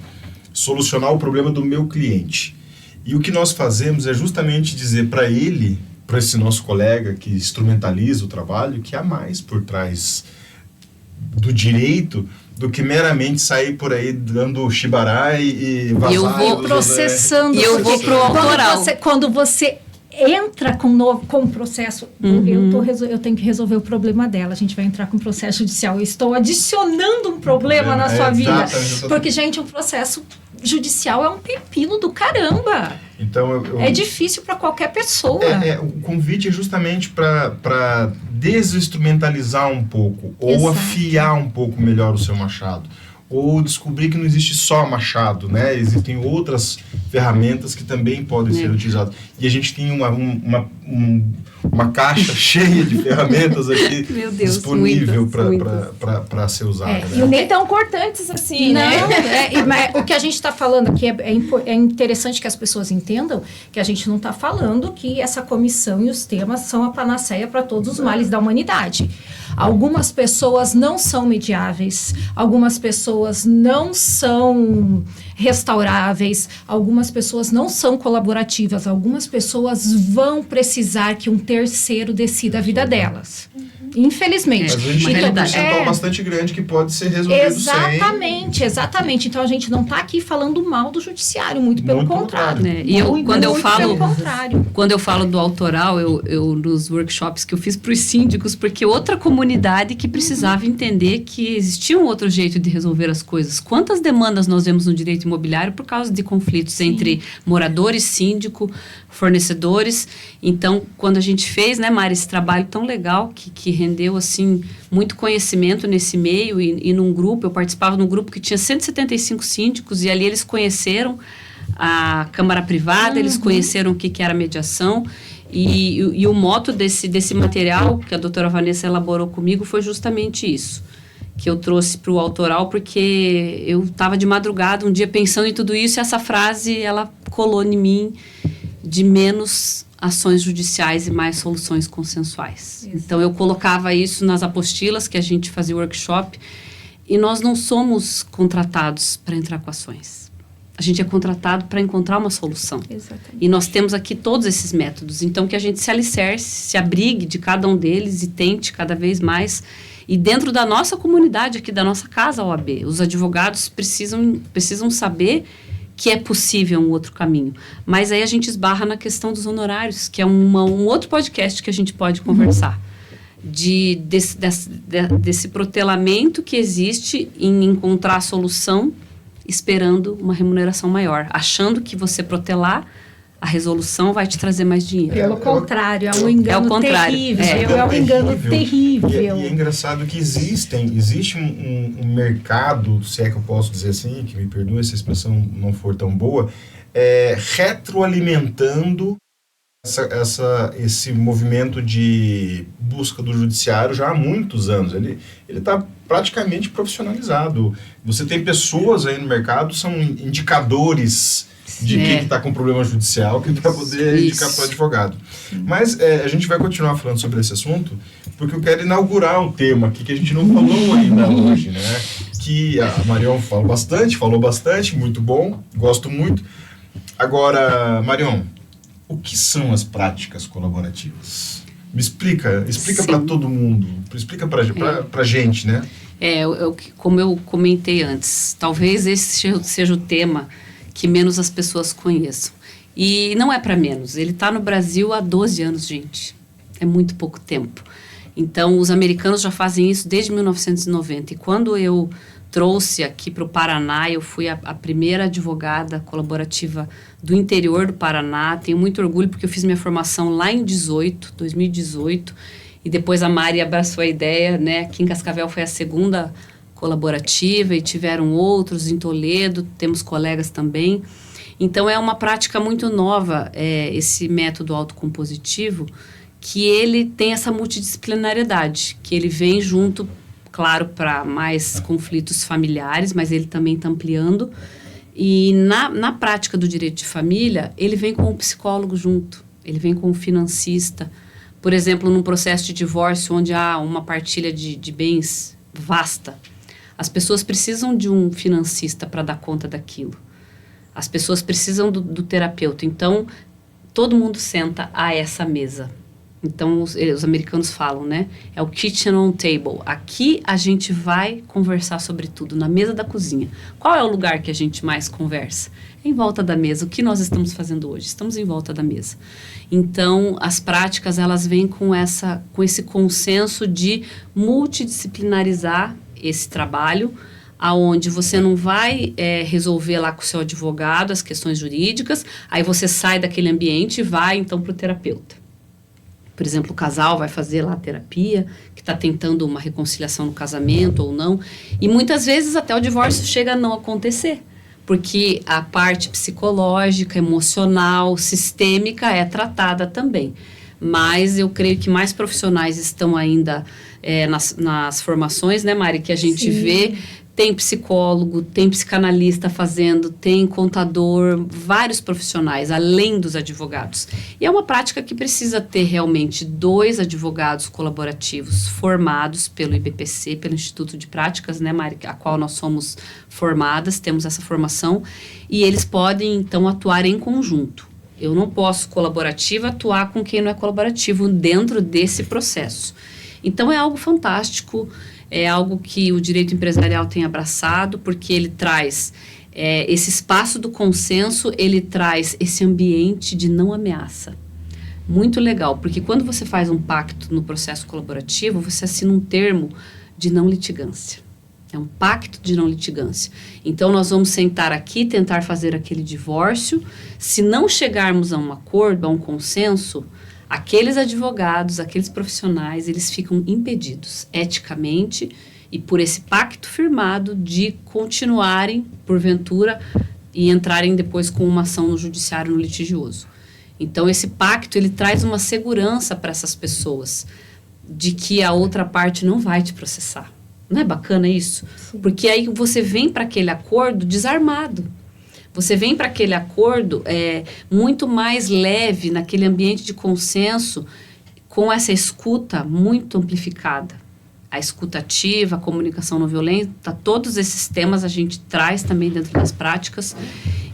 solucionar o problema do meu cliente. E o que nós fazemos é justamente dizer para ele, para esse nosso colega que instrumentaliza o trabalho, que há mais por trás do direito do que meramente sair por aí dando chibará e vazar. E eu vou processando. E eu vou pro autoral. Quando você entra com um processo, eu tenho que resolver o problema dela, a gente vai entrar com processo judicial, eu estou adicionando um problema na sua vida, porque, gente, um processo judicial é um pepino do caramba. Então, é difícil para qualquer pessoa. O convite é justamente para desinstrumentalizar um pouco, ou afiar um pouco melhor o seu machado, ou descobrir que não existe só machado, né? Existem outras ferramentas que também podem ser utilizadas. E a gente tem uma caixa cheia de ferramentas aqui disponível para ser usada. Né? E nem tão cortantes assim, né? Mas o que a gente está falando aqui é interessante que as pessoas entendam que a gente não está falando que essa comissão e os temas são a panaceia para todos os males da humanidade. Algumas pessoas não são mediáveis, algumas pessoas não são restauráveis, algumas pessoas não são colaborativas, algumas pessoas vão precisar que um terceiro decida a vida delas. Infelizmente. Mas a gente tem um percentual bastante grande que pode ser resolvido Exatamente. Então, a gente não está aqui falando mal do judiciário, muito pelo contrário. E quando eu falo do autoral, eu nos workshops que eu fiz para os síndicos, porque outra comunidade que precisava entender que existia um outro jeito de resolver as coisas. Quantas demandas nós vemos no direito imobiliário por causa de conflitos entre moradores, síndico, fornecedores. Então, quando a gente fez, né, Mari, esse trabalho tão legal que rendeu, assim, muito conhecimento nesse meio e num grupo, eu participava num grupo que tinha 175 síndicos e ali eles conheceram a Câmara Privada, eles conheceram o que era mediação e o moto desse material que a doutora Vanessa elaborou comigo foi justamente isso, que eu trouxe para o autoral, porque eu estava de madrugada um dia pensando em tudo isso e essa frase, ela colou em mim de menos ações judiciais e mais soluções consensuais. Isso. Então, eu colocava isso nas apostilas que a gente fazia workshop e nós não somos contratados para entrar com ações. A gente é contratado para encontrar uma solução. Exatamente. E nós temos aqui todos esses métodos. Então, que a gente se alicerce, se abrigue de cada um deles e tente cada vez mais. E dentro da nossa comunidade aqui, da nossa casa OAB, os advogados precisam saber que é possível um outro caminho. Mas aí a gente esbarra na questão dos honorários, que é um outro podcast que a gente pode conversar. Desse protelamento que existe em encontrar a solução esperando uma remuneração maior, achando que você protelar, a resolução vai te trazer mais dinheiro. Pelo contrário, é um engano terrível. É um engano terrível. E é engraçado que existe um mercado, se é que eu posso dizer assim, que me perdoe se a expressão não for tão boa, retroalimentando esse movimento de busca do judiciário já há muitos anos. Ele está praticamente profissionalizado. Você tem pessoas aí no mercado, são indicadores de quem está com problema judicial, que vai poder indicar para o advogado. Mas a gente vai continuar falando sobre esse assunto, porque eu quero inaugurar um tema aqui que a gente não falou ainda hoje, né? que a Marion falou bastante, muito bom, gosto muito. Agora, Marion, o que são as práticas colaborativas? Me explica para todo mundo, explica para gente, né? Como eu comentei antes, talvez esse seja o tema que menos as pessoas conheçam. E não é para menos, ele está no Brasil há 12 anos, gente. É muito pouco tempo. Então, os americanos já fazem isso desde 1990. E quando eu trouxe aqui para o Paraná, eu fui a primeira advogada colaborativa do interior do Paraná. Tenho muito orgulho porque eu fiz minha formação lá em 2018. E depois a Mari abraçou a ideia, né? Aqui em Cascavel foi a segunda colaborativa e tiveram outros em Toledo, temos colegas também. Então, é uma prática muito nova, esse método autocompositivo, que ele tem essa multidisciplinariedade, que ele vem junto, claro, para mais conflitos familiares, mas ele também está ampliando. E na prática do direito de família, ele vem com o psicólogo junto, ele vem com o financista. Por exemplo, num processo de divórcio onde há uma partilha de bens vasta, as pessoas precisam de um financista para dar conta daquilo. As pessoas precisam do terapeuta. Então, todo mundo senta a essa mesa. Então, os americanos falam, né? É o kitchen on table. Aqui a gente vai conversar sobre tudo, na mesa da cozinha. Qual é o lugar que a gente mais conversa? Em volta da mesa. O que nós estamos fazendo hoje? Estamos em volta da mesa. Então, as práticas, elas vêm com esse consenso de multidisciplinarizar esse trabalho, aonde você não vai resolver lá com o seu advogado as questões jurídicas, aí você sai daquele ambiente e vai, então, para o terapeuta. Por exemplo, o casal vai fazer lá a terapia, que está tentando uma reconciliação no casamento ou não, e muitas vezes até o divórcio chega a não acontecer, porque a parte psicológica, emocional, sistêmica é tratada também. Mas eu creio que mais profissionais estão ainda nas formações, né, Mari, que a gente vê. Tem psicólogo, tem psicanalista fazendo, tem contador, vários profissionais, além dos advogados. E é uma prática que precisa ter realmente 2 advogados colaborativos formados pelo IBPC, pelo Instituto de Práticas, né, Mari, a qual nós somos formadas, temos essa formação, e eles podem, então, atuar em conjunto. Eu não posso, colaborativa, atuar com quem não é colaborativo dentro desse processo. Então, é algo fantástico. É algo que o direito empresarial tem abraçado, porque ele traz esse espaço do consenso, ele traz esse ambiente de não ameaça. Muito legal, porque quando você faz um pacto no processo colaborativo, você assina um termo de não litigância. É um pacto de não litigância. Então, nós vamos sentar aqui, tentar fazer aquele divórcio. Se não chegarmos a um acordo, a um consenso, aqueles advogados, aqueles profissionais, eles ficam impedidos, eticamente, e por esse pacto firmado, de continuarem, porventura, e entrarem depois com uma ação no judiciário, no litigioso. Então, esse pacto, ele traz uma segurança para essas pessoas, de que a outra parte não vai te processar. Não é bacana isso? Sim. Porque aí você vem para aquele acordo desarmado. Você vem para aquele acordo muito mais leve, naquele ambiente de consenso, com essa escuta muito amplificada. A escuta ativa, a comunicação não violenta, todos esses temas a gente traz também dentro das práticas.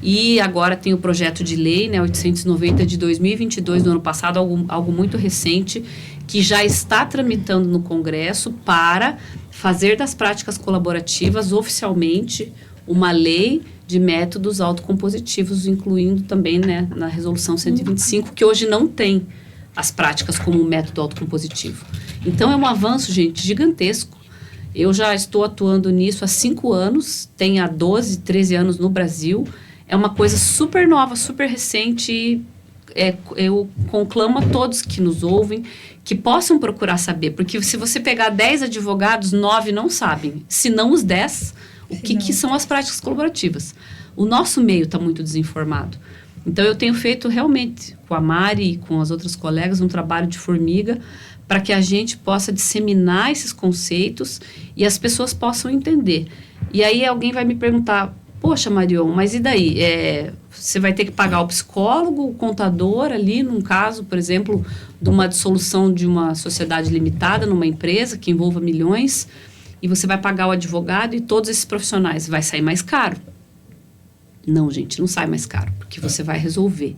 E agora tem o projeto de lei, né, 890 de 2022, do ano passado, algo muito recente, que já está tramitando no Congresso para fazer das práticas colaborativas oficialmente uma lei de métodos autocompositivos, incluindo também, né, na resolução 125, que hoje não tem as práticas como um método autocompositivo. Então, é um avanço, gente, gigantesco. Eu já estou atuando nisso há 5 anos, tenho há 12, 13 anos no Brasil. É uma coisa super nova, super recente, e eu conclamo a todos que nos ouvem que possam procurar saber, porque se você pegar 10 advogados, 9 não sabem, se não os 10... O que são as práticas colaborativas? O nosso meio está muito desinformado. Então, eu tenho feito realmente, com a Mari e com as outras colegas, um trabalho de formiga para que a gente possa disseminar esses conceitos e as pessoas possam entender. E aí, alguém vai me perguntar, poxa, Marion, mas e daí? Você vai ter que pagar o psicólogo, o contador ali, num caso, por exemplo, de uma dissolução de uma sociedade limitada numa empresa que envolva milhões. e você vai pagar o advogado e todos esses profissionais. Vai sair mais caro? Não, gente, não sai mais caro, porque você vai resolver.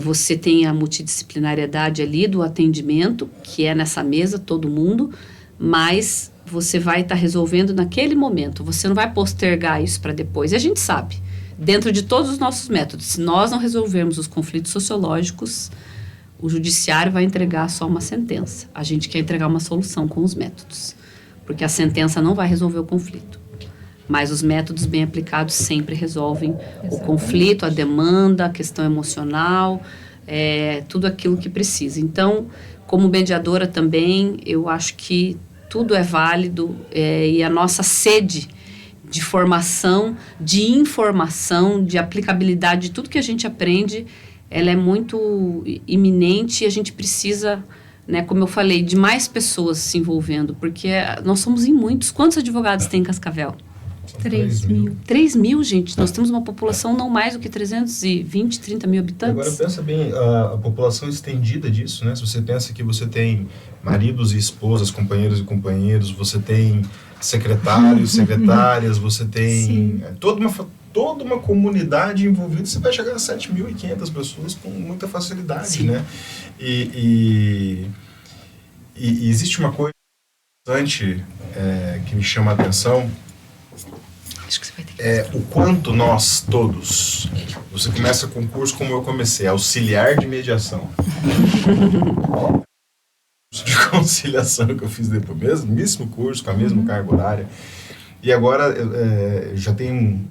Você tem a multidisciplinariedade ali do atendimento, que é nessa mesa, todo mundo, mas você vai estar resolvendo naquele momento. Você não vai postergar isso para depois. E a gente sabe, dentro de todos os nossos métodos, se nós não resolvermos os conflitos sociológicos, o judiciário vai entregar só uma sentença. A gente quer entregar uma solução com os métodos, porque a sentença não vai resolver o conflito. Mas os métodos bem aplicados sempre resolvem o conflito, a demanda, a questão emocional, tudo aquilo que precisa. Então, como mediadora também, eu acho que tudo é válido e a nossa sede de formação, de informação, de aplicabilidade de tudo que a gente aprende, ela é muito iminente e a gente precisa, né, como eu falei, de mais pessoas se envolvendo, porque nós somos em muitos. Quantos advogados tem em Cascavel? 3.000. 3.000, gente. Nós temos uma população não mais do que 320, 30 mil habitantes. Agora pensa bem, a população estendida disso, né? Se você pensa que você tem maridos e esposas, companheiros e companheiros, você tem secretários, secretárias, você tem toda uma comunidade envolvida, você vai chegar a 7.500 pessoas com muita facilidade, Sim. né? E existe uma coisa interessante que me chama a atenção, Acho que você vai ter que o quanto nós todos, você começa com um curso como eu comecei, auxiliar de mediação. Curso de conciliação que eu fiz depois, mesmo curso, com a mesma carga horária. E agora já tenho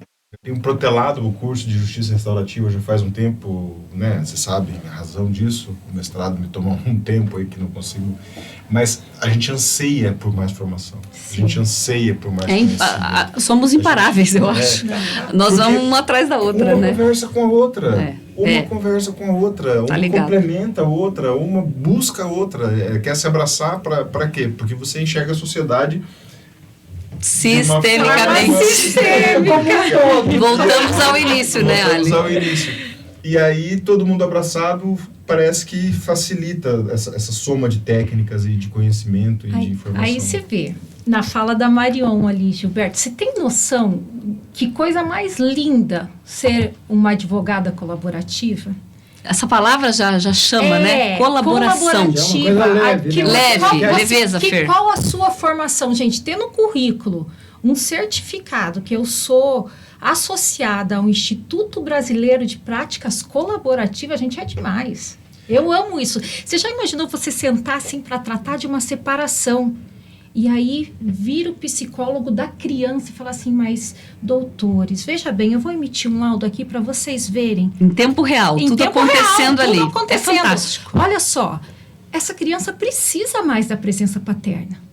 protelado o curso de justiça restaurativa já faz um tempo, né? Você sabe a razão disso, o mestrado me tomou um tempo aí que não consigo. Mas a gente anseia por mais formação. Sim. A gente anseia por mais conhecimento. Somos imparáveis, eu acho. Nós vamos uma atrás da outra, né? Uma conversa com a outra. Uma conversa com a outra. Uma complementa a outra. Uma busca a outra. Quer se abraçar para quê? Porque você enxerga a sociedade sistemicamente. Voltamos ao início, né, Ali? Voltamos ao início. E aí, todo mundo abraçado parece que facilita essa soma de técnicas e de conhecimento e de informação. Aí você vê, na fala da Marion ali, Gilberto, você tem noção que coisa mais linda ser uma advogada colaborativa? Essa palavra já chama, né? Colaboração. Leveza, Fer. Qual a sua formação, gente? Ter no currículo um certificado que eu sou associada ao Instituto Brasileiro de Práticas Colaborativas, gente, é demais. Eu amo isso. Você já imaginou você sentar assim para tratar de uma separação? E aí vira o psicólogo da criança e fala assim, mas doutores, veja bem, eu vou emitir um laudo aqui para vocês verem. Em tempo real, tudo acontecendo ali. Tudo acontecendo. É fantástico. Olha só, essa criança precisa mais da presença paterna.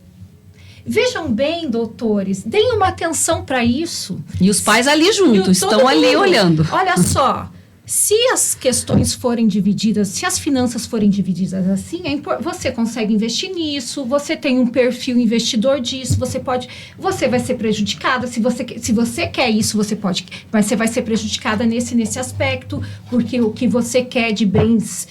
Vejam bem, doutores, deem uma atenção para isso. E os pais ali junto, estão ali olhando. Olha só, se as questões forem divididas, se as finanças forem divididas assim, você consegue investir nisso, você tem um perfil investidor disso, você vai ser prejudicada, se você quer isso, mas você vai ser prejudicada nesse aspecto, porque o que você quer de bens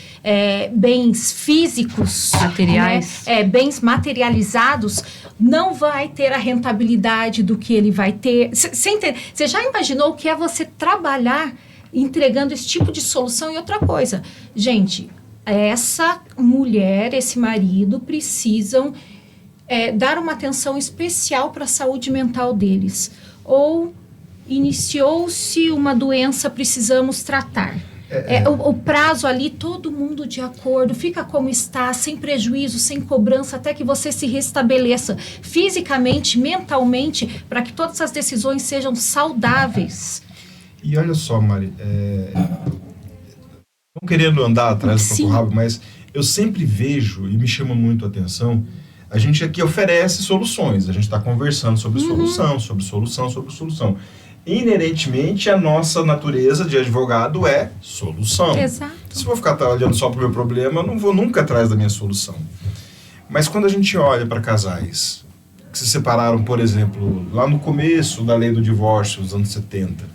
físicos, materiais, né, bens materializados, não vai ter a rentabilidade do que ele vai ter. Você já imaginou o que é você trabalhar entregando esse tipo de solução? E outra coisa, gente, essa mulher, esse marido precisam dar uma atenção especial para a saúde mental deles. Ou iniciou-se uma doença, precisamos tratar. O prazo ali, todo mundo de acordo, fica como está, sem prejuízo, sem cobrança, até que você se restabeleça fisicamente, mentalmente, para que todas as decisões sejam saudáveis. E olha só, Mari, não querendo andar atrás do próprio rabo, mas eu sempre vejo, e me chama muito a atenção, a gente aqui oferece soluções, a gente está conversando sobre solução, sobre solução, sobre solução. Inerentemente, a nossa natureza de advogado é solução. Exato. Se eu vou ficar olhando só para o meu problema, eu não vou nunca atrás da minha solução. Mas quando a gente olha para casais que se separaram, por exemplo, lá no começo da lei do divórcio, nos anos 70,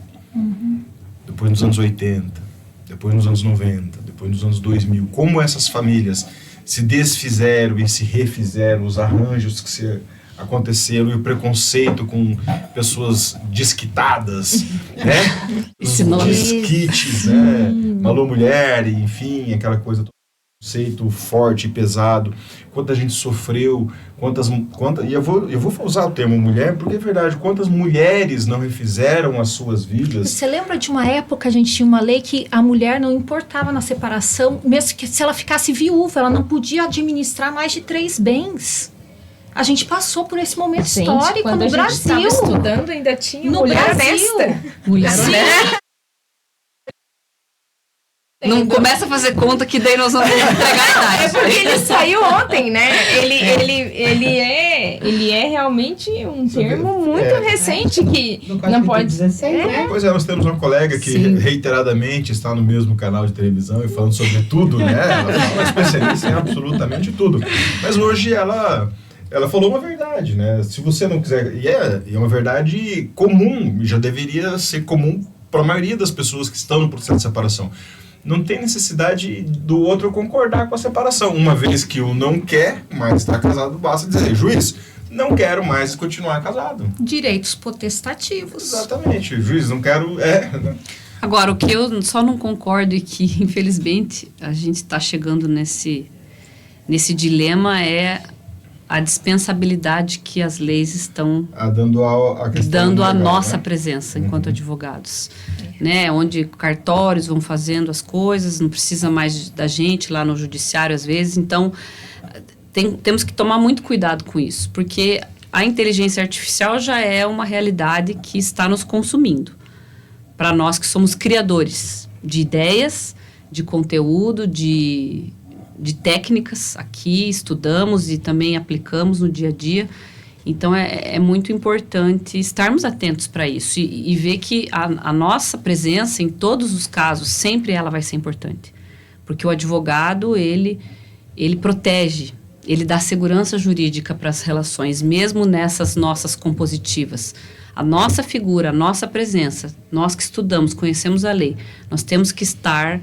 depois nos anos 80, depois nos anos 90, depois nos anos 2000, como essas famílias se desfizeram e se refizeram, os arranjos que se aconteceram, e o preconceito com pessoas desquitadas, né? Os desquites, né? Malu mulher, enfim, aquela coisa, preconceito forte e pesado, quanta gente sofreu, e eu vou usar o termo mulher, porque é verdade, quantas mulheres não refizeram as suas vidas. Você lembra de uma época, a gente tinha uma lei que a mulher não importava na separação, mesmo que se ela ficasse viúva, ela não podia administrar mais de 3 bens. A gente passou por esse momento histórico quando no a gente Brasil. estava estudando, ainda tinha No mulher Brasil. honesta. Mulher Sim. honesta. Não começa a fazer conta que daí nós vamos entregar a É idade. porque ele saiu ontem, né? Ele é realmente um termo muito recente que No não pode... 16, né? Pois é, nós temos uma colega que Sim. reiteradamente está no mesmo canal de televisão e falando sobre tudo, né? Ela é uma especialista em absolutamente tudo. Mas hoje ela falou uma verdade, né? Se você não quiser... E é uma verdade comum, já deveria ser comum para a maioria das pessoas que estão no processo de separação. Não tem necessidade do outro concordar com a separação. Uma vez que um não quer mais estar casado, basta dizer, juiz, não quero mais continuar casado. Direitos potestativos. Exatamente, juiz, não quero... Agora, o que eu só não concordo e que, infelizmente, a gente está chegando nesse dilema é a dispensabilidade que as leis estão dando à nossa presença enquanto advogados. Né? Onde cartórios vão fazendo as coisas, não precisa mais da gente lá no judiciário às vezes. Então, temos que tomar muito cuidado com isso, porque a inteligência artificial já é uma realidade que está nos consumindo. Para nós que somos criadores de ideias, de conteúdo, de técnicas aqui, estudamos e também aplicamos no dia a dia. Então, é muito importante estarmos atentos para isso e ver que a nossa presença, em todos os casos, sempre ela vai ser importante. Porque o advogado, ele protege, ele dá segurança jurídica para as relações, mesmo nessas nossas compositivas. A nossa figura, a nossa presença, nós que estudamos, conhecemos a lei, nós temos que estar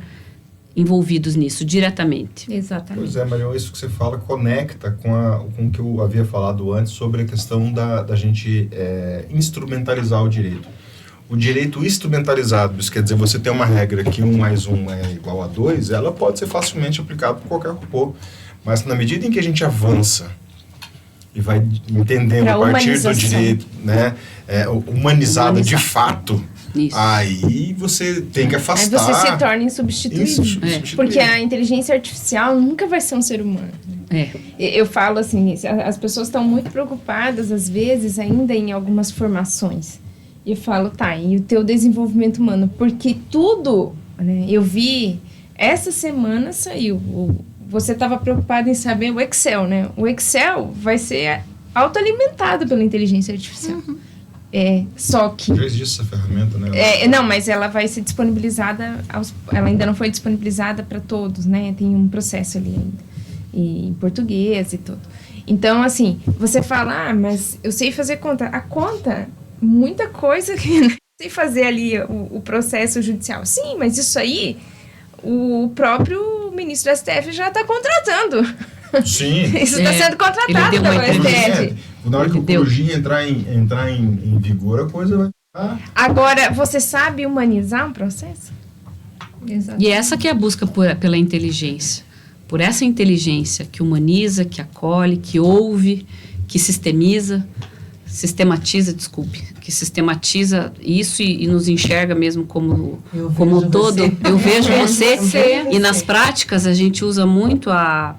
envolvidos nisso diretamente. Exatamente. Pois é, Maria, isso que você fala conecta com o que eu havia falado antes sobre a questão da gente instrumentalizar o direito. O direito instrumentalizado, isso quer dizer, você tem uma regra que 1 mais 1 é igual a 2, ela pode ser facilmente aplicada por qualquer robô. Mas na medida em que a gente avança e vai entendendo a partir do direito, né, humanizado de fato, Isso. aí você tem que afastar. Aí você se torna insubstituível. Porque a inteligência artificial nunca vai ser um ser humano. Eu falo assim, as pessoas estão muito preocupadas, às vezes, ainda em algumas formações. E eu falo, tá, e o teu desenvolvimento humano? Porque tudo, né, eu vi, essa semana saiu, você estava preocupado em saber o Excel, né? O Excel vai ser autoalimentado pela inteligência artificial. Só que... Já existe essa ferramenta, né? Não, mas ela vai ser disponibilizada, ela ainda não foi disponibilizada para todos, né? Tem um processo ali ainda, em português e tudo. Então, assim, você fala, mas eu sei fazer conta. A conta, muita coisa que eu sei fazer ali o processo judicial. Sim, mas isso aí, o próprio ministro do STF já está contratando. Sim. Isso está sendo contratado pelo STF. Na hora que o Corujinha entrar em vigor, a coisa vai... Agora, você sabe humanizar um processo? Exato. E essa que é a busca pela inteligência. Por essa inteligência que humaniza, que acolhe, que ouve, que sistematiza isso e nos enxerga mesmo como todo. Eu vejo você. E nas práticas a gente usa muito a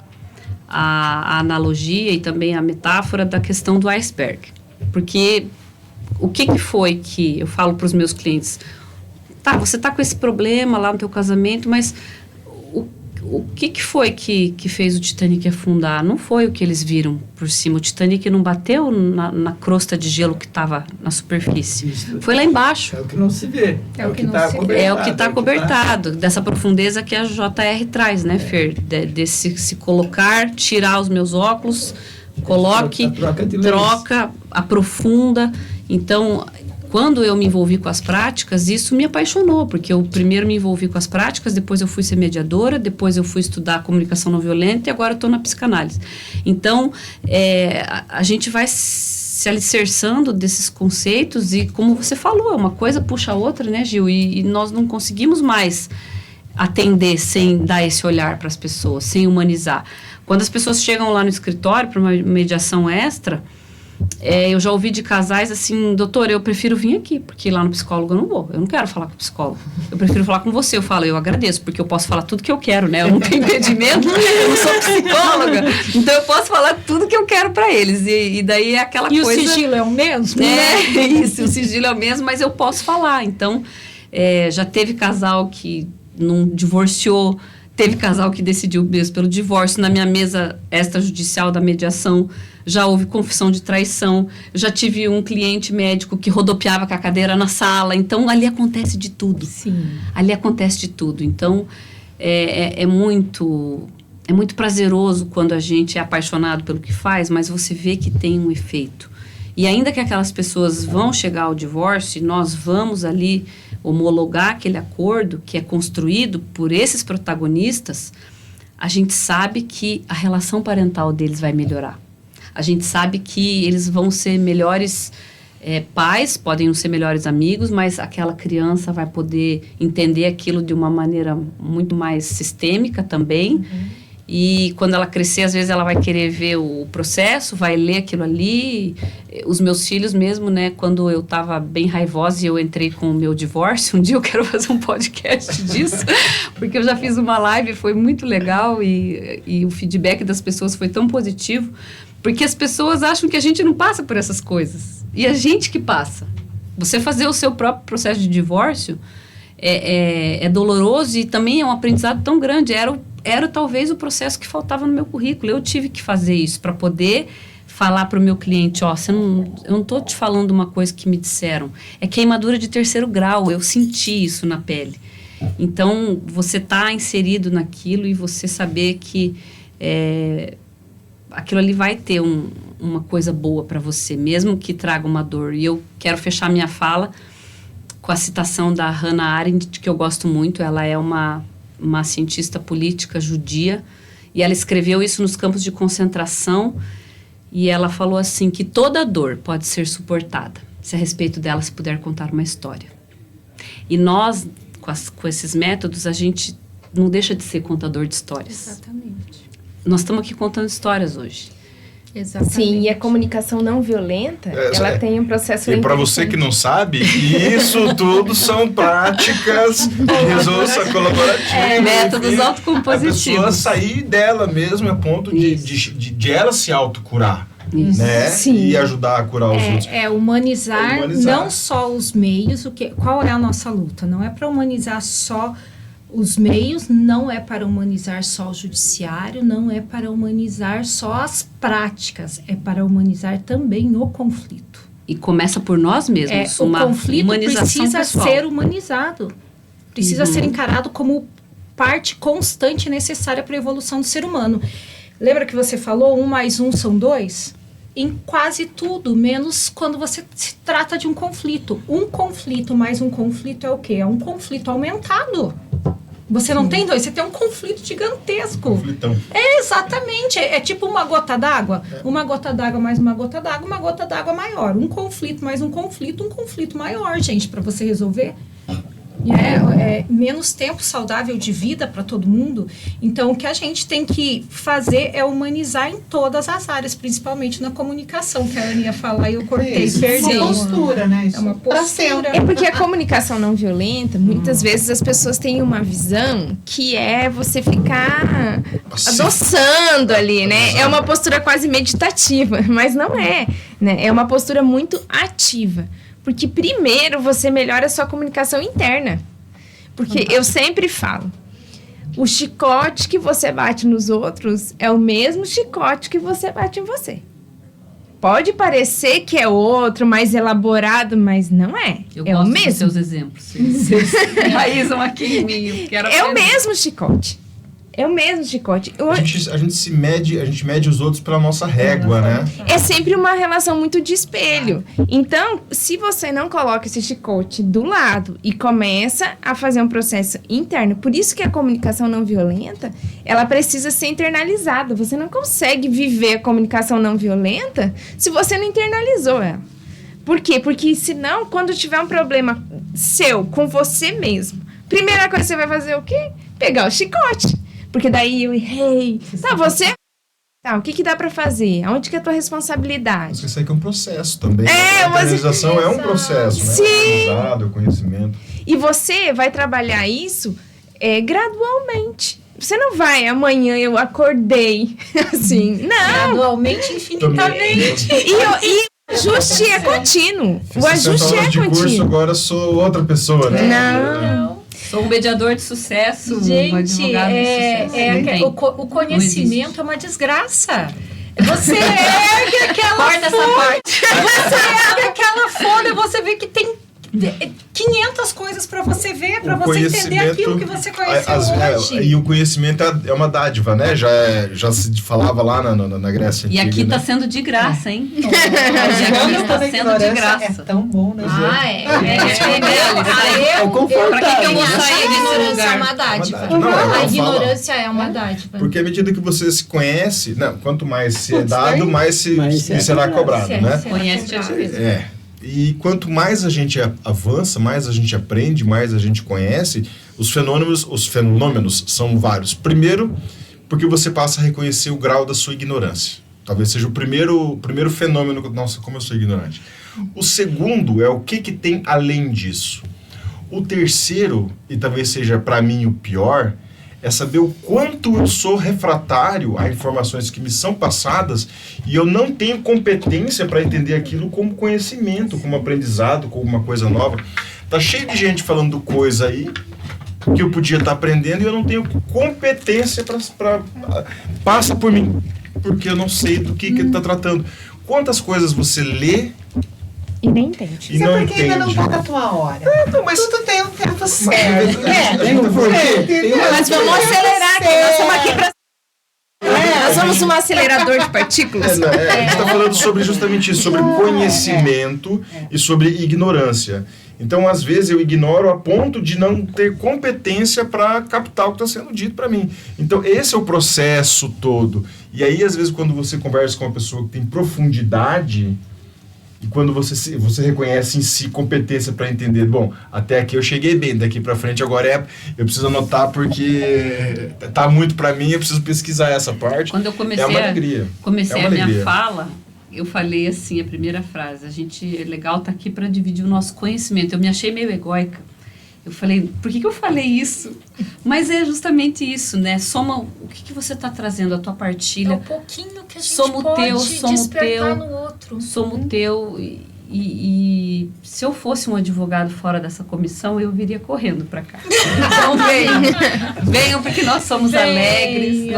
analogia e também a metáfora da questão do iceberg. Porque o que foi que eu falo para os meus clientes? Tá, você tá com esse problema lá no teu casamento, mas o que foi que fez o Titanic afundar? Não foi o que eles viram por cima. O Titanic não bateu na crosta de gelo que estava na superfície. Isso. Foi lá embaixo. É o que não se vê. É o que não tá se vê. cobertado. É o que está cobertado, dessa profundeza que a JR traz, né, Fer? Desse se colocar, tirar os meus óculos, coloque, A troca de lentes. troca, aprofunda. Então, quando eu me envolvi com as práticas, isso me apaixonou, porque eu primeiro me envolvi com as práticas, depois eu fui ser mediadora, depois eu fui estudar comunicação não violenta e agora eu estou na psicanálise. Então, a gente vai se alicerçando desses conceitos e, como você falou, uma coisa puxa a outra, né, Gil? E nós não conseguimos mais atender sem dar esse olhar para as pessoas, sem humanizar. Quando as pessoas chegam lá no escritório para uma mediação extra, eu já ouvi de casais assim, doutor, eu prefiro vir aqui, porque lá no psicólogo eu não vou, eu não quero falar com o psicólogo, eu prefiro falar com você. Eu falo, eu agradeço, porque eu posso falar tudo que eu quero, né, eu não tenho impedimento, eu não sou psicóloga, então eu posso falar tudo que eu quero para eles, e daí é aquela coisa... E o sigilo é o mesmo? Isso, o sigilo é o mesmo, mas eu posso falar. Então, já teve casal que não divorciou, teve casal que decidiu mesmo pelo divórcio. Na minha mesa extrajudicial da mediação, já houve confissão de traição. Eu já tive um cliente médico que rodopiava com a cadeira na sala. Então, ali acontece de tudo. Sim. Ali acontece de tudo. Então, é muito prazeroso quando a gente é apaixonado pelo que faz, mas você vê que tem um efeito. E ainda que aquelas pessoas vão chegar ao divórcio, nós vamos ali homologar aquele acordo que é construído por esses protagonistas, a gente sabe que a relação parental deles vai melhorar. A gente sabe que eles vão ser melhores pais, podem não ser melhores amigos, mas aquela criança vai poder entender aquilo de uma maneira muito mais sistêmica também. Uhum. E quando ela crescer, às vezes ela vai querer ver o processo, vai ler aquilo ali. Os meus filhos mesmo, né, quando eu estava bem raivosa e eu entrei com o meu divórcio, um dia eu quero fazer um podcast disso, porque eu já fiz uma live, foi muito legal e o feedback das pessoas foi tão positivo, porque as pessoas acham que a gente não passa por essas coisas, e a gente que passa. Você fazer o seu próprio processo de divórcio é doloroso e também é um aprendizado tão grande. Era talvez o processo que faltava no meu currículo. Eu tive que fazer isso para poder falar para o meu cliente, eu não estou te falando uma coisa que me disseram, é queimadura de 3º grau, eu senti isso na pele. Então, você está inserido naquilo e você saber que aquilo ali vai ter uma coisa boa para você, mesmo que traga uma dor. E eu quero fechar minha fala com a citação da Hannah Arendt, que eu gosto muito. Ela é uma cientista política judia, e ela escreveu isso nos campos de concentração, e ela falou assim, que toda dor pode ser suportada, se a respeito dela se puder contar uma história. E nós, com esses métodos, a gente não deixa de ser contador de histórias. Exatamente. Nós estamos aqui contando histórias hoje. Exatamente. Sim, e a comunicação não violenta, ela tem um processo... E para você que não sabe, isso tudo são práticas de resolução colaborativa. Métodos autocompositivos. A pessoa sair dela mesmo a ponto de ela se autocurar. Né? Sim. E ajudar a curar os outros. Humanizar não só os meios. Qual é a nossa luta? Não é para humanizar só os meios, não é para humanizar só o judiciário, não é para humanizar só as práticas, é para humanizar também o conflito. E começa por nós mesmos. O conflito precisa pessoal. ser humanizado, precisa ser encarado como parte constante necessária para a evolução do ser humano. Lembra que você falou 1 mais 1 são 2? Em quase tudo, menos quando você se trata de um conflito. Um conflito mais um conflito é o quê? É um conflito aumentado. Você não tem 2, você tem um conflito gigantesco. Conflitão. Exatamente. É tipo uma gota d'água. Uma gota d'água mais uma gota d'água maior. Um conflito mais um conflito maior, gente, para você resolver. Menos tempo saudável de vida para todo mundo. Então, o que a gente tem que fazer é humanizar em todas as áreas, principalmente na comunicação, que a Ana ia falar e eu cortei. É uma postura, né? É uma postura. É porque a comunicação não violenta, muitas vezes as pessoas têm uma visão que é você ficar adoçando ali, né? É uma postura quase meditativa, mas não é, né? É uma postura muito ativa. Porque primeiro você melhora a sua comunicação interna. Porque eu sempre falo, o chicote que você bate nos outros é o mesmo chicote que você bate em você. Pode parecer que é outro, mais elaborado, mas não é. Eu é gosto o mesmo. dos seus exemplos. Vocês enraizam aqui em mim. É o mesmo chicote. É o mesmo chicote. A gente mede os outros pela nossa régua, né? É sempre uma relação muito de espelho. Então, se você não coloca esse chicote do lado e começa a fazer um processo interno, por isso que a comunicação não violenta, ela precisa ser internalizada. Você não consegue viver a comunicação não violenta se você não internalizou ela. Por quê? Porque senão, quando tiver um problema seu, com você mesmo, primeira coisa que você vai fazer é o quê? Pegar o chicote. Porque daí eu errei. Tá, você... Tá, o que dá pra fazer? Aonde que é a tua responsabilidade? Você sabe que é um processo também. A internalização é um processo, né? Sim. O conhecimento. E você vai trabalhar isso gradualmente. Você não vai, amanhã eu acordei, assim, não. Gradualmente, infinitamente. E o ajuste é contínuo. O ajuste é de curso, contínuo. agora sou outra pessoa, né? Não. Sou um mediador de sucesso, um Gente, advogado de sucesso. o conhecimento é uma desgraça. Você ergue aquela Corta essa folha, parte. você ergue aquela folha, você vê que tem 500 coisas para você ver, para você entender aquilo que você conheceu hoje. E o conhecimento é uma dádiva, né? Já se falava lá na Grécia E Antiga, aqui está né? sendo de graça, hein? Quando Está a sendo de ignorância graça. é tão bom, né, gente? Pra que eu vou sair desse ignorância é lugar? uma dádiva. Não, eu A falo. ignorância é uma dádiva. Porque à medida que você se conhece, quanto mais se é dado, mais se será cobrado, né? Conhece de vez. E quanto mais a gente avança, mais a gente aprende, mais a gente conhece, os fenômenos são vários. Primeiro, porque você passa a reconhecer o grau da sua ignorância. Talvez seja o primeiro fenômeno. Nossa, como eu sou ignorante. O segundo é o que tem além disso. O terceiro, e talvez seja para mim o pior, é saber o quanto eu sou refratário a informações que me são passadas e eu não tenho competência para entender aquilo como conhecimento, como aprendizado, como uma coisa nova. Tá cheio de gente falando coisa aí que eu podia estar aprendendo e eu não tenho competência para passa por mim, porque eu não sei do que ele está tratando. Quantas coisas você lê E nem entende. e Isso não é porque ainda não entende? tá na tua hora. Mas Tudo tem um tempo Mas- certo. Tem um porquê. Mas vamos acelerar aqui. Nós estamos aqui para... Nós somos um acelerador de partículas. A gente está falando sobre justamente isso, sobre conhecimento e sobre ignorância. Então, às vezes, eu ignoro a ponto de não ter competência para captar o que está sendo dito para mim. Então, esse é o processo todo. E aí, às vezes, quando você conversa com uma pessoa que tem profundidade, e quando você reconhece em si competência para entender, bom, até aqui eu cheguei bem, daqui para frente agora eu preciso anotar porque tá muito para mim, eu preciso pesquisar essa parte. Quando eu comecei, é uma alegria. comecei É uma a minha alegria. fala, eu falei assim, a primeira frase, é legal estar aqui para dividir o nosso conhecimento. Eu me achei meio egóica. Eu falei, por que eu falei isso? Mas é justamente isso, né? Soma o que você está trazendo, a tua É partilha. o pouquinho que a gente Somos pode teu, somos despertar teu. no outro. Somos teu e se eu fosse um advogado fora dessa comissão, eu viria correndo para cá. Então venham porque nós somos alegres,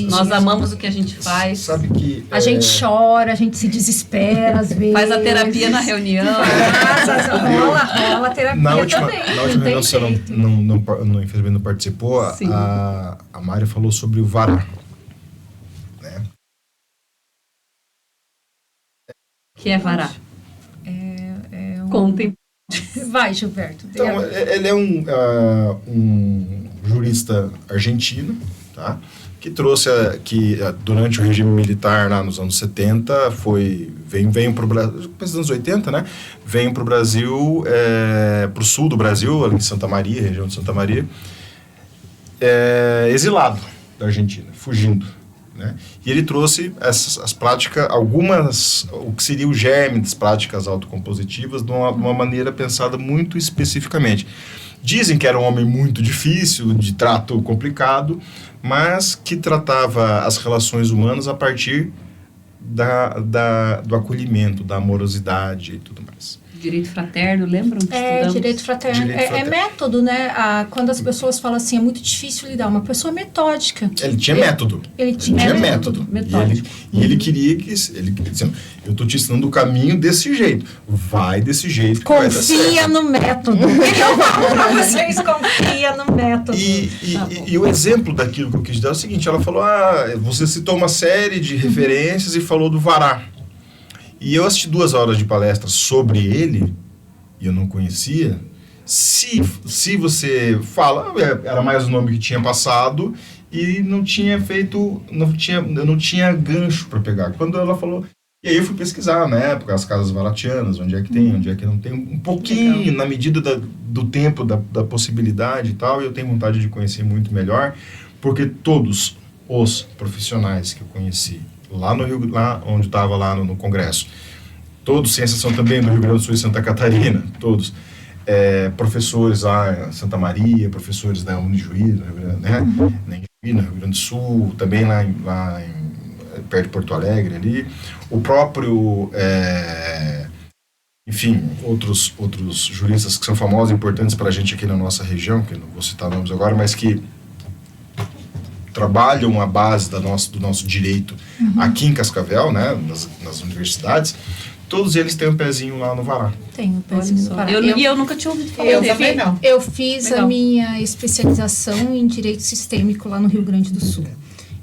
nós amamos o que a gente faz. Sabe que... A gente chora, a gente se desespera às vezes. Faz a terapia na reunião. Rola terapia Na última também. reunião, você infelizmente não participou, Sim. a Mária falou sobre o VARA. Né? Que é varar. Contem. Vai, Gilberto. Então, ele é um jurista argentino, tá? Que trouxe que durante o regime militar lá nos anos 70 veio para o Brasil, depois dos anos 80, né? Veio para o Brasil, para o sul do Brasil, ali em Santa Maria, região de Santa Maria, exilado da Argentina, fugindo. Né? E ele trouxe as práticas, o que seria o germe das práticas autocompositivas de uma maneira pensada muito especificamente. Dizem que era um homem muito difícil, de trato complicado, mas que tratava as relações humanas a partir do acolhimento, da amorosidade e tudo mais. Direito fraterno, lembram? Estudamos. Direito fraterno. Direito fraterno. É método, né? Quando as pessoas falam assim, é muito difícil lidar. Uma pessoa metódica. Ele tinha método. Ele tinha Tinha método. método. Metódico. E ele queria que... Ele dizendo, eu estou te ensinando o caminho desse jeito. Vai desse jeito que vai dar certo. Confia no método. Eu falo pra vocês, confia no método. E o exemplo daquilo que eu quis dar é o seguinte, ela falou, você citou uma série de referências e falou do Vará. E eu assisti 2 horas de palestra sobre ele, e eu não conhecia. Se você fala, era mais o nome que tinha passado, e não tinha feito, eu não tinha gancho para pegar. Quando ela falou... E aí eu fui pesquisar, na época, as casas varatianas, onde é que tem, onde é que não tem, um pouquinho, legal, na medida do tempo, da possibilidade e tal, e eu tenho vontade de conhecer muito melhor, porque todos os profissionais que eu conheci, lá no Rio, lá onde estava lá no Congresso, todos, sem exceção também do Rio Grande do Sul e Santa Catarina, todos, professores lá em Santa Maria, professores da Unijuí, né, no Rio Grande do Sul, também lá em perto de Porto Alegre ali, o próprio, enfim, outros juristas que são famosos e importantes para a gente aqui na nossa região, que eu não vou citar nomes agora, mas que trabalham a base do nosso direito aqui em Cascavel, né, nas universidades, todos eles têm um pezinho lá no Vará. Tem um pezinho no Vará. Eu nunca tinha ouvido falar Eu dele. também não. Eu fiz Legal. a minha especialização em Direito Sistêmico lá no Rio Grande do Sul.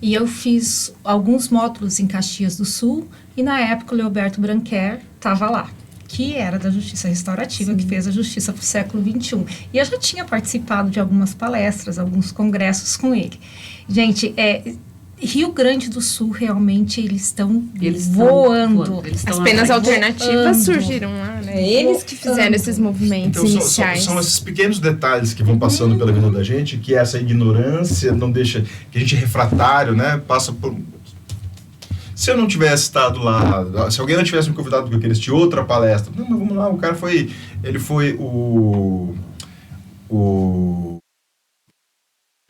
E eu fiz alguns módulos em Caxias do Sul, e na época o Leoberto Branquer estava lá, que era da Justiça Restaurativa, sim, que fez a Justiça para o século XXI. E eu já tinha participado de algumas palestras, alguns congressos com ele. Gente, Rio Grande do Sul, realmente, eles estão voando. As penas alternativas surgiram lá, né? Eles que fizeram esses movimentos então, iniciais. São esses pequenos detalhes que vão passando pela vida da gente, que essa ignorância não deixa, que a gente é refratário, né? Passa por... Se eu não tivesse estado lá, se alguém não tivesse me convidado porque eu queria assistir outra palestra, não, mas vamos lá, o cara foi, ele foi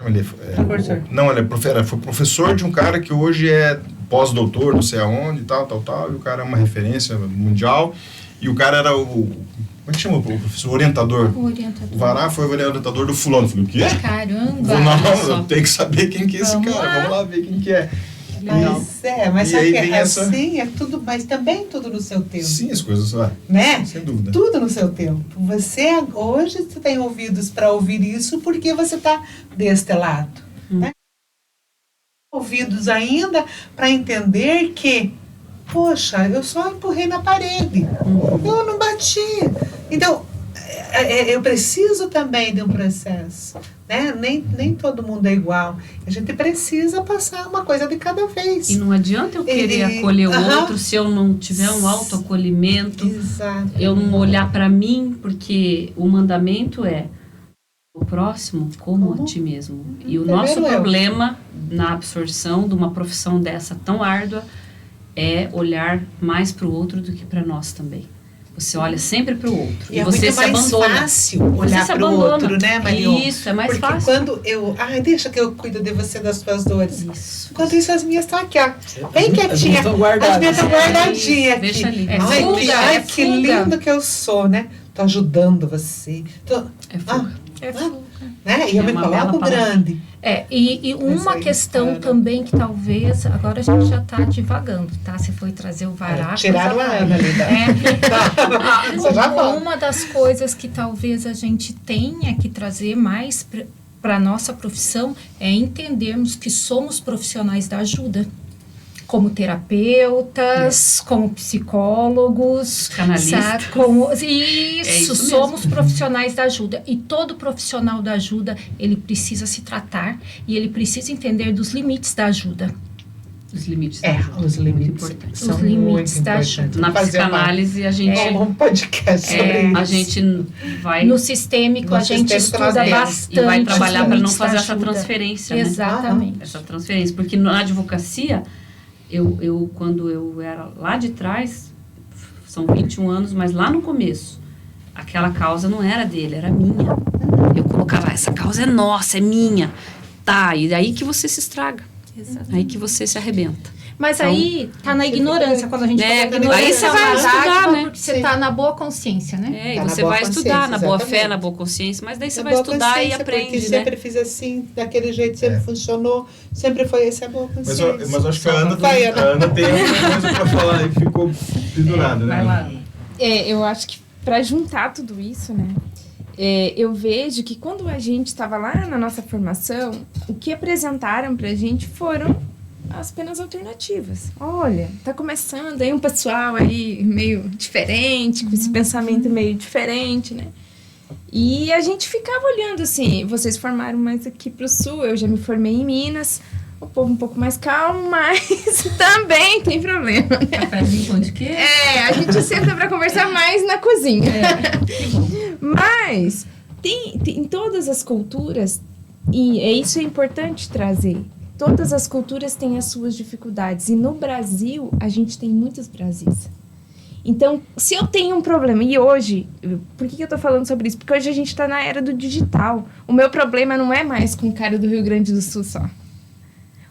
ele foi professor de um cara que hoje é pós-doutor, não sei aonde, tal, e o cara é uma referência mundial, e o cara era como é que chama o professor? Orientador. O Vará foi o orientador do fulano. Eu falei, o quê? Caramba! Eu tenho que saber quem que é esse cara, vamos lá ver quem que é. Mas e aí que vem assim é tudo, mas também tudo no seu tempo. Sim, as coisas, né? Sem dúvida. Tudo no seu tempo. Hoje você tem ouvidos para ouvir isso porque você está deste lado, né? Ouvidos ainda para entender que, poxa, eu só empurrei na parede, eu não bati. Então, eu preciso também de um processo, né? Nem todo mundo é igual. A gente precisa passar uma coisa de cada vez. E não adianta eu querer acolher o outro se eu não tiver um autoacolhimento. Exato. Eu não olhar para mim, porque o mandamento é o próximo como a ti mesmo. E o nosso problema na absorção de uma profissão dessa tão árdua é olhar mais para o outro do que para nós também. Você olha sempre para o outro. E você se abandona. É muito mais fácil olhar para o outro, né, Marion? Isso, é mais fácil. Porque quando eu... deixa que eu cuido de você, das suas dores. Isso. Enquanto isso, as minhas estão aqui, ó. Bem quietinha. As minhas estão guardadinhas aqui. Deixa ali. Que lindo que eu sou, né? Tô ajudando você. É fuga. É fuga. Né? E eu me coloco grande. E uma questão também que talvez, agora a gente já está divagando, tá? Você foi trazer o Vará. Tiraram a Ana ali. Uma das coisas que talvez a gente tenha que trazer mais para a nossa profissão é entendermos que somos profissionais da ajuda. Como terapeutas, como psicólogos, canalistas. Isso, somos profissionais da ajuda. E todo profissional da ajuda, ele precisa se tratar e ele precisa entender dos limites da ajuda. Os limites da ajuda. Os limites são muito importantes. Na psicanálise, a gente... um podcast sobre isso. A gente vai... No sistêmico, a gente estuda bastante. E vai trabalhar para não fazer essa transferência, Exatamente. Né? Essa transferência. Porque na advocacia... quando eu era lá de trás, são 21 anos, mas lá no começo, aquela causa não era dele, era minha. Eu colocava, essa causa é nossa, é minha. Tá, e aí que você se estraga. Exatamente. Aí que você se arrebenta. Mas Então, aí tá na ignorância, quando a gente né, fala que ignorância aí você é uma vai estudar, dádiva, né? porque você tá na boa consciência, né? É, e Tá na você boa vai estudar consciência, na boa fé, exatamente. na boa consciência, mas daí você Na vai boa estudar e consciência, aprende, porque né? sempre fiz assim, daquele jeito, sempre funcionou, sempre foi esse a boa Mas consciência. eu acho que a Ana, Vai, Ana. a Ana tem alguma coisa para falar e ficou pendurada, né? Vai lá, Ana. Eu acho que para juntar tudo isso, né? Eu vejo que quando a gente estava lá na nossa formação, o que apresentaram para a gente foram as penas alternativas. Olha, tá começando aí um pessoal aí meio diferente, com esse pensamento meio diferente, né? E a gente ficava olhando assim, vocês formaram mais aqui pro sul, eu já me formei em Minas, o povo um pouco mais calmo, mas também tem problema. Cafézinho, pão de queijo. A gente senta para conversar mais na cozinha. Mas tem em todas as culturas, e isso é importante trazer. Todas as culturas têm as suas dificuldades. E no Brasil, a gente tem muitos Brasis. Então, se eu tenho um problema, e hoje, por que eu tô falando sobre isso? Porque hoje a gente está na era do digital. O meu problema não é mais com o cara do Rio Grande do Sul só.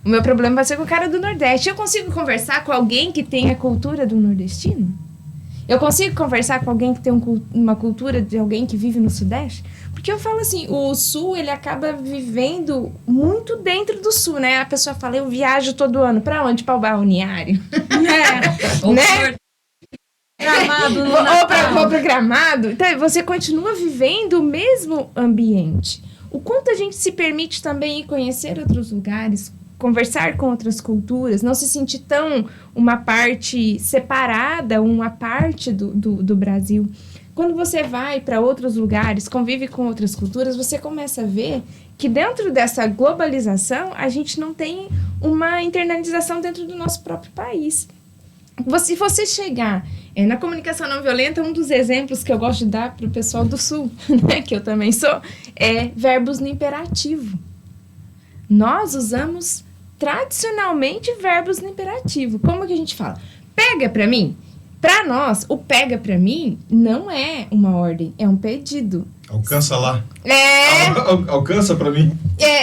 O meu problema vai ser com o cara do Nordeste. Eu consigo conversar com alguém que tem a cultura do nordestino? Eu consigo conversar com alguém que tem uma cultura de alguém que vive no Sudeste? Porque eu falo assim, o Sul, ele acaba vivendo muito dentro do Sul, né? A pessoa fala, eu viajo todo ano. Pra onde? Para o balneário. Ou né? Gramado no Ou Natal. para o Gramado. Então, você continua vivendo o mesmo ambiente. O quanto a gente se permite também ir conhecer outros lugares, conversar com outras culturas, não se sentir tão uma parte separada, uma parte do Brasil. Quando você vai para outros lugares, convive com outras culturas, você começa a ver que dentro dessa globalização, a gente não tem uma internalização dentro do nosso próprio país. Se você chegar na comunicação não violenta, um dos exemplos que eu gosto de dar para o pessoal do Sul, né, que eu também sou, é verbos no imperativo. Nós usamos tradicionalmente verbos no imperativo. Como que a gente fala? Pega pra mim. Pra nós, o pega pra mim não é uma ordem, é um pedido. Alcança lá. É. Alcança para mim.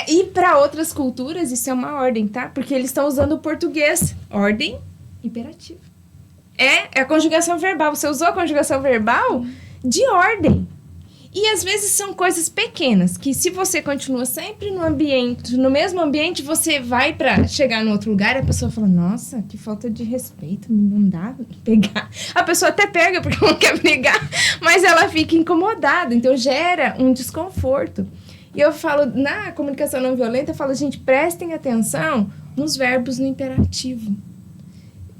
E para outras culturas isso é uma ordem, tá? Porque eles estão usando o português. Ordem, imperativo. É a conjugação verbal. Você usou a conjugação verbal de ordem. E às vezes são coisas pequenas, que se você continua sempre no mesmo ambiente, você vai para chegar no outro lugar e a pessoa fala, nossa, que falta de respeito, não dá pra pegar. A pessoa até pega porque não quer brigar, mas ela fica incomodada, então gera um desconforto. E eu falo, na comunicação não violenta, eu falo, gente, prestem atenção nos verbos no imperativo.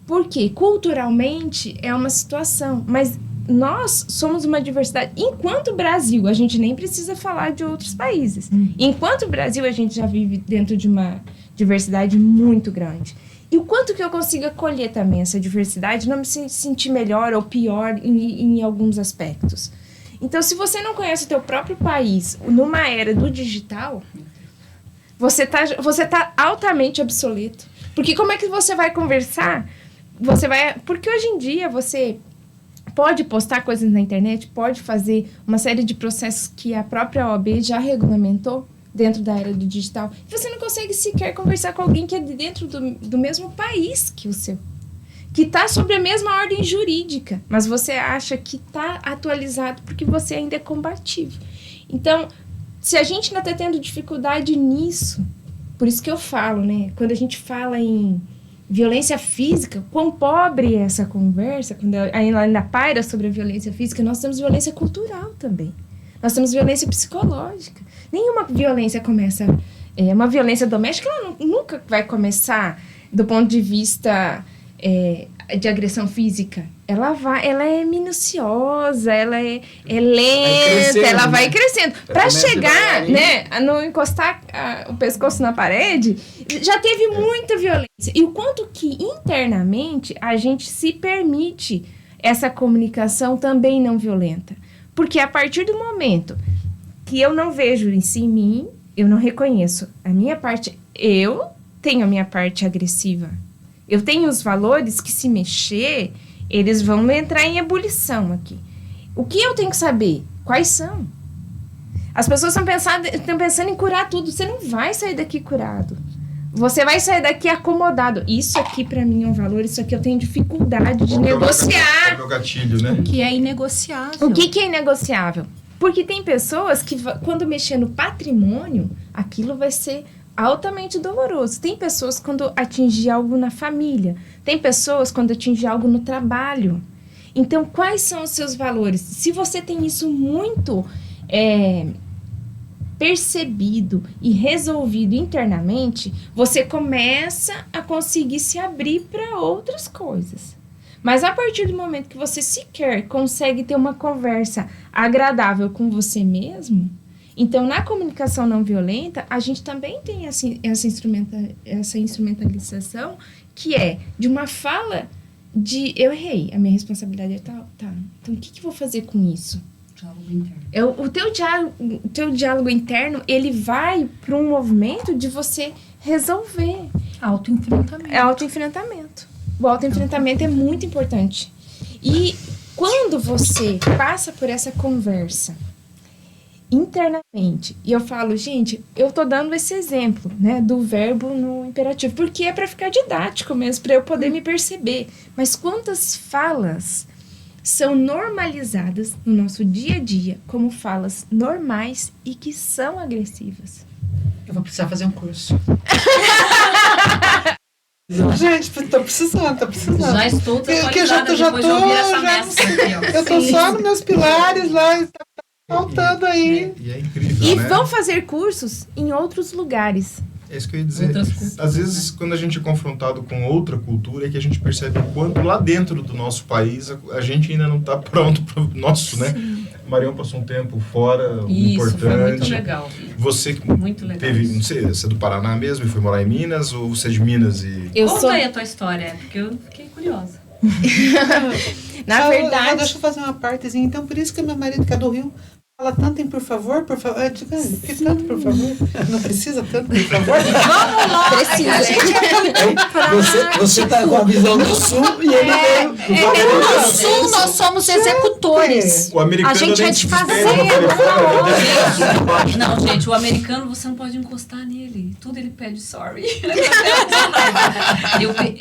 Por quê? Culturalmente é uma situação, mas nós somos uma diversidade. Enquanto Brasil, a gente nem precisa falar de outros países. Enquanto Brasil, a gente já vive dentro de uma diversidade muito grande. E o quanto que eu consigo acolher também essa diversidade, não me sentir melhor ou pior em alguns aspectos. Então, se você não conhece o teu próprio país numa era do digital, você tá altamente obsoleto. Porque como é que você vai conversar? Porque hoje em dia você pode postar coisas na internet, pode fazer uma série de processos que a própria OAB já regulamentou dentro da era do digital. E você não consegue sequer conversar com alguém que é de dentro do mesmo país que o seu. Que está sobre a mesma ordem jurídica, mas você acha que está atualizado porque você ainda é combativo. Então, se a gente ainda está tendo dificuldade nisso, por isso que eu falo, né? Quando a gente fala em violência física, quão pobre é essa conversa, quando ainda paira sobre a violência física, nós temos violência cultural também. Nós temos violência psicológica. Nenhuma violência começa... uma violência doméstica, ela nunca vai começar do ponto de vista de agressão física. Ela é minuciosa, ela é lenta, ela vai crescendo. Para chegar, né, a não encostar o pescoço na parede, já teve muita violência. E o quanto que internamente a gente se permite essa comunicação também não violenta. Porque a partir do momento que eu não vejo isso em mim, eu não reconheço a minha parte, eu tenho a minha parte agressiva. Eu tenho os valores que, se mexer, eles vão entrar em ebulição aqui. O que eu tenho que saber? Quais são? As pessoas estão pensando em curar tudo. Você não vai sair daqui curado. Você vai sair daqui acomodado. Isso aqui para mim é um valor, isso aqui eu tenho dificuldade de Qual que é o negociar. meu gatilho, né? Que é inegociável. O que é inegociável? Porque tem pessoas que, quando mexer no patrimônio, aquilo vai ser altamente doloroso. Tem pessoas quando atingir algo na família. Tem pessoas quando atingir algo no trabalho. Então, quais são os seus valores? Se você tem isso muito percebido e resolvido internamente, você começa a conseguir se abrir para outras coisas. Mas a partir do momento que você sequer consegue ter uma conversa agradável com você mesmo, então na comunicação não violenta, a gente também tem essa instrumentalização que é de uma fala de eu errei, a minha responsabilidade é tal, tá. Então o que eu vou fazer com isso? Diálogo interno. O teu diálogo interno, ele vai para um movimento de você resolver. Autoenfrentamento. É autoenfrentamento. O autoenfrentamento é muito importante. E quando você passa por essa conversa internamente, e eu falo, gente, eu tô dando esse exemplo, né, do verbo no imperativo, porque é para ficar didático mesmo, para eu poder me perceber. Mas quantas falas são normalizadas no nosso dia a dia como falas normais e que são agressivas? Eu vou precisar fazer um curso. Gente, tô precisando. Já estou Que eu já atualizada tô, depois de ouvir essa já- mestra aqui, ó. Eu tô só nos meus pilares lá, e tá faltando aí. E é incrível, E né? vão fazer cursos em outros lugares. É isso que eu ia dizer. Outras culturas, Às vezes, quando a gente é confrontado com outra cultura, é que a gente percebe o quanto lá dentro do nosso país a gente ainda não está pronto para o nosso, né? O Marião passou um tempo fora, Isso, importante. foi muito legal. Você Muito legal teve, isso. não sei, você é do Paraná mesmo e foi morar em Minas, ou você é de Minas e... Eu Conta sou, aí a tua história, porque eu fiquei curiosa. na verdade, Deixa eu fazer uma partezinha. Então, por isso que meu marido, que é do Rio, fala tanto em por favor, por favor. Eu digo, que tanto por favor? Não precisa tanto por favor? Você tá com a visão do sul e ele veio do No Sul. Sul, nós somos executores. O americano A gente nem é de desespera fazer. no telefone, né? Não, gente, o americano você não pode encostar nele. Tudo ele pede sorry.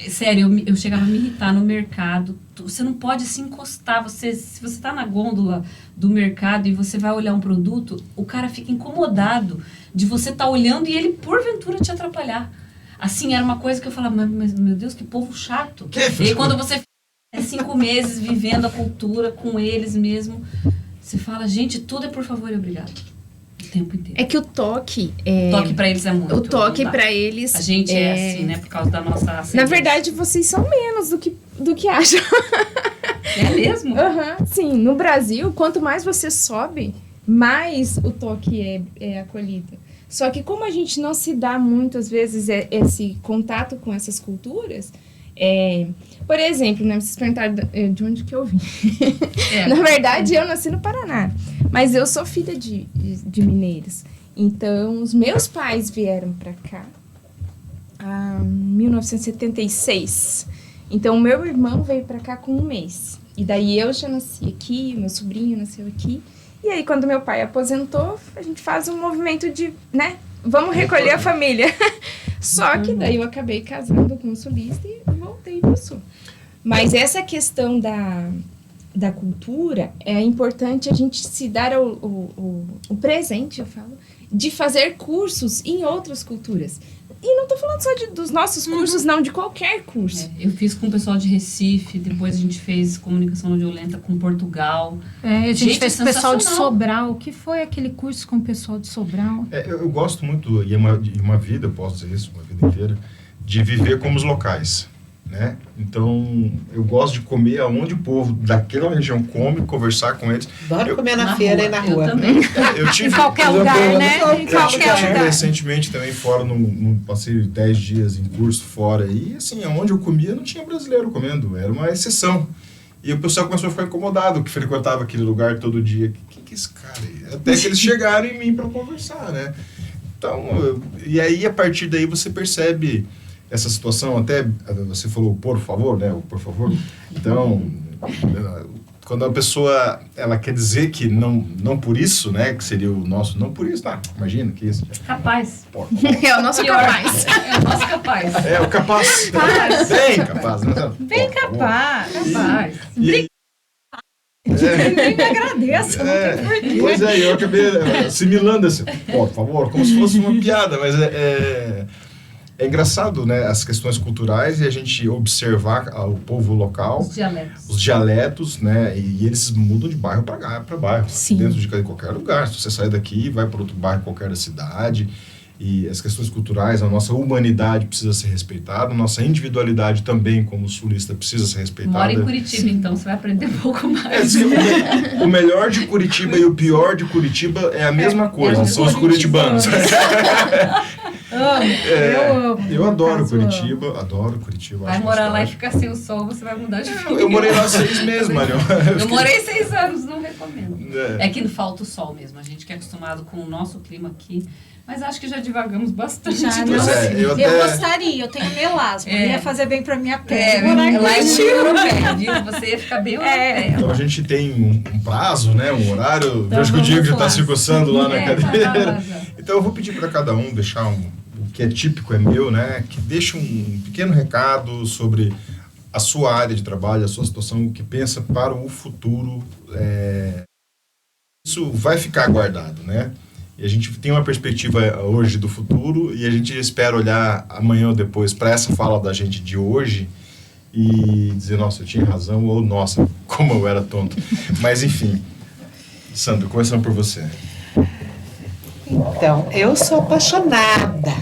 Sério, eu chegava a me irritar no mercado. Você não pode se encostar. Se você tá na gôndola do mercado e você vai olhar um produto, o cara fica incomodado de você estar olhando e ele, porventura, te atrapalhar. Assim, era uma coisa que eu falava, mas meu Deus, que povo chato. E aí, quando você fica 5 meses vivendo a cultura com eles mesmo, você fala, gente, tudo é por favor e obrigado. O tempo inteiro. é que o toque O toque pra eles é muito. o toque não dá. para eles A gente é assim, né? Por causa da nossa Na ascendência. verdade, vocês são menos do que acham. É mesmo? Aham, sim, no Brasil, quanto mais você sobe, mais o toque é acolhido. Só que como a gente não se dá muitas vezes esse contato com essas culturas, por exemplo, né, vocês perguntaram de onde que eu vim. Na verdade, eu nasci no Paraná, mas eu sou filha de mineiros. Então, os meus pais vieram para cá em 1976. Então, o meu irmão veio para cá com 1 mês. E daí eu já nasci aqui, meu sobrinho nasceu aqui. E aí, quando meu pai aposentou, a gente faz um movimento de, né? Vamos recolher a família. Só que daí eu acabei casando com um sulista e voltei pro sul. Mas essa questão da cultura, é importante a gente se dar o presente, eu falo, de fazer cursos em outras culturas. E não tô falando só dos nossos cursos, não, de qualquer curso. Eu fiz com o pessoal de Recife, depois a gente fez comunicação não violenta com Portugal. A gente Gente, fez com o pessoal de sensacional. Sobral. O que foi aquele curso com o pessoal de Sobral? Eu gosto muito, e é uma vida, eu posso dizer isso, uma vida inteira, de viver como os locais, né? Então, eu gosto de comer aonde o povo daquela região come, conversar com eles. Adoro comer na feira e na rua. Eu também. Eu tive, Em qualquer Coisa lugar, boa, né? né? Em eu qualquer tive lugar. recentemente também fora, passei 10 dias em curso fora, e assim, aonde eu comia não tinha brasileiro comendo, era uma exceção. E o pessoal começou a ficar incomodado, que frequentava aquele lugar todo dia. Quem que é esse cara aí? Até que eles chegaram em mim para conversar, né? Então, e aí a partir daí você percebe essa situação, até você falou por favor, né? O por favor. Então, quando a pessoa ela quer dizer que não por isso, né, que seria o nosso não por isso, tá? Imagina que isso. Capaz. Pô, É o nosso capaz. É o nosso capaz. é o capaz. Bem capaz, né? Bem capaz. Capaz. E, Nem me agradeça, não tem porquê. pois é, eu acabei assimilando esse, por favor, como se fosse uma piada, mas é engraçado, né, as questões culturais e a gente observar o povo local, os dialetos, né, e eles mudam de bairro para bairro, Sim. dentro de qualquer lugar. Se você sair daqui e vai para outro bairro qualquer da cidade, e as questões culturais, a nossa humanidade precisa ser respeitada, a nossa individualidade também, como sulista, precisa ser respeitada. Mora em Curitiba, então você vai aprender um pouco mais. O melhor de Curitiba e o pior de Curitiba é a mesma coisa, são os curitibanos. Eu amo. Eu adoro No caso, Curitiba. Vai acho morar lá e fantástico. ficar sem o sol, você vai mudar de vida. Eu morei lá 6 meses, Marion. Eu morei 6 anos, não recomendo. É. É que falta o sol mesmo. A gente que é acostumado com o nosso clima aqui, mas acho que já divagamos bastante. Já, Pois não, é, eu eu até- gostaria, eu tenho melasma, É. ia fazer bem pra minha pele. É, morar em lá em Curitiba. Europeia, você ia ficar bem europeia. Então a gente tem um prazo, né, um horário. Então Vejo que o Diego já vamos lá. está se coçando lá na É, cadeira. tá. Então eu vou pedir para cada um deixar o que é típico, é meu, né, que deixe um pequeno recado sobre a sua área de trabalho, a sua situação, o que pensa para o futuro. Isso vai ficar guardado, né? E a gente tem uma perspectiva hoje do futuro e a gente espera olhar amanhã ou depois para essa fala da gente de hoje e dizer, nossa, eu tinha razão, ou nossa, como eu era tonto. Mas enfim, Sandra, começando por você. Então, eu sou apaixonada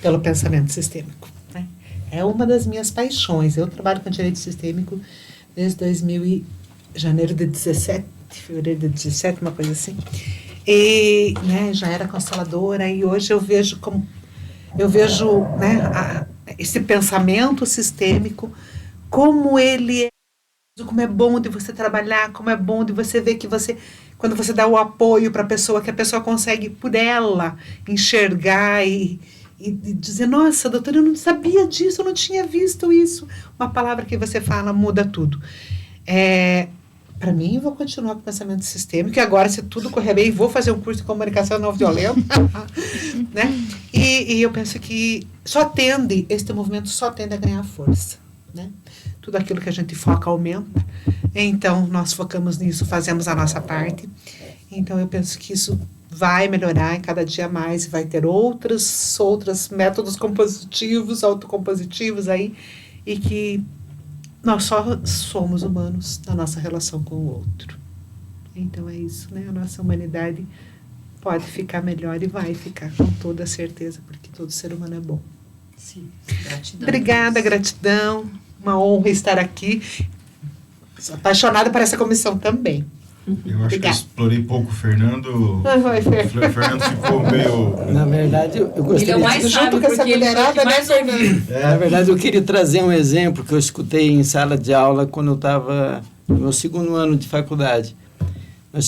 pelo pensamento sistêmico, né? É uma das minhas paixões. Eu trabalho com direito sistêmico desde janeiro de 17, fevereiro de 17, uma coisa assim. E, né, já era consteladora e hoje eu vejo né, esse pensamento sistêmico, como ele é, como é bom de você trabalhar, como é bom de você ver que quando você dá o apoio para a pessoa, que a pessoa consegue por ela enxergar e dizer, nossa, doutora, eu não sabia disso, eu não tinha visto isso. Uma palavra que você fala muda tudo. Para mim, eu vou continuar com o pensamento sistêmico, e agora, se tudo correr bem, vou fazer um curso de comunicação não violenta, né? E eu penso que este movimento só tende a ganhar força, né? Tudo aquilo que a gente foca aumenta, então nós focamos nisso, fazemos a nossa parte, então eu penso que isso vai melhorar em cada dia mais, vai ter outros métodos compositivos, autocompositivos aí, e que nós só somos humanos na nossa relação com o outro. Então é isso, né? A nossa humanidade pode ficar melhor e vai ficar, com toda certeza, porque todo ser humano é bom. Sim, gratidão. Obrigada, gratidão. Uma honra estar aqui. Sou apaixonada por essa comissão também. Eu acho que eu Obrigada. explorei pouco o Fernando. Vai, Fer. O Fernando ficou meio... Na verdade, eu Ele é gostaria o mais Junto sábio, com essa porque ele foi o que mulherada, né, mais ouviu. Na verdade, eu queria trazer um exemplo que eu escutei em sala de aula quando eu estava no meu 2º ano de faculdade.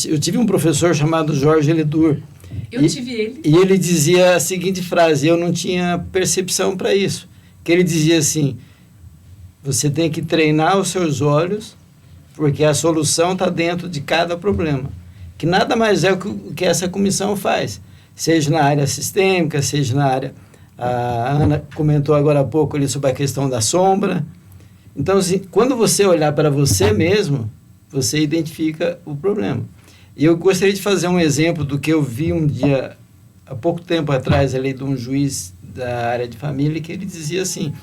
Eu tive um professor chamado Jorge Ledur. Eu tive ele. E ele dizia a seguinte frase, eu não tinha percepção para isso, que ele dizia assim, você tem que treinar os seus olhos, porque a solução está dentro de cada problema. Que nada mais é o que essa comissão faz, seja na área sistêmica, seja na área... A Ana comentou agora há pouco ali sobre a questão da sombra. Então, assim, quando você olhar para você mesmo, você identifica o problema. E eu gostaria de fazer um exemplo do que eu vi um dia, há pouco tempo atrás, ali de um juiz da área de família, que ele dizia assim,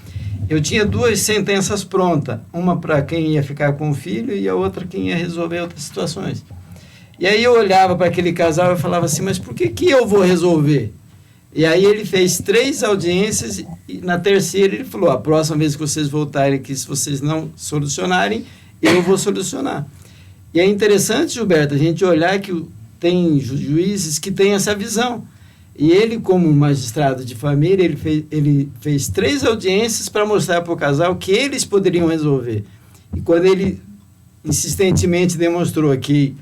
eu tinha 2 sentenças prontas, uma para quem ia ficar com o filho e a outra quem ia resolver outras situações. E aí eu olhava para aquele casal e falava assim, mas por que eu vou resolver? E aí ele fez 3 audiências e na terceira ele falou, a próxima vez que vocês voltarem aqui, se vocês não solucionarem, eu vou solucionar. E é interessante, Gilberto, a gente olhar que tem juízes que têm essa visão. E ele, como magistrado de família, ele fez 3 audiências para mostrar para o casal que eles poderiam resolver. E quando ele insistentemente demonstrou que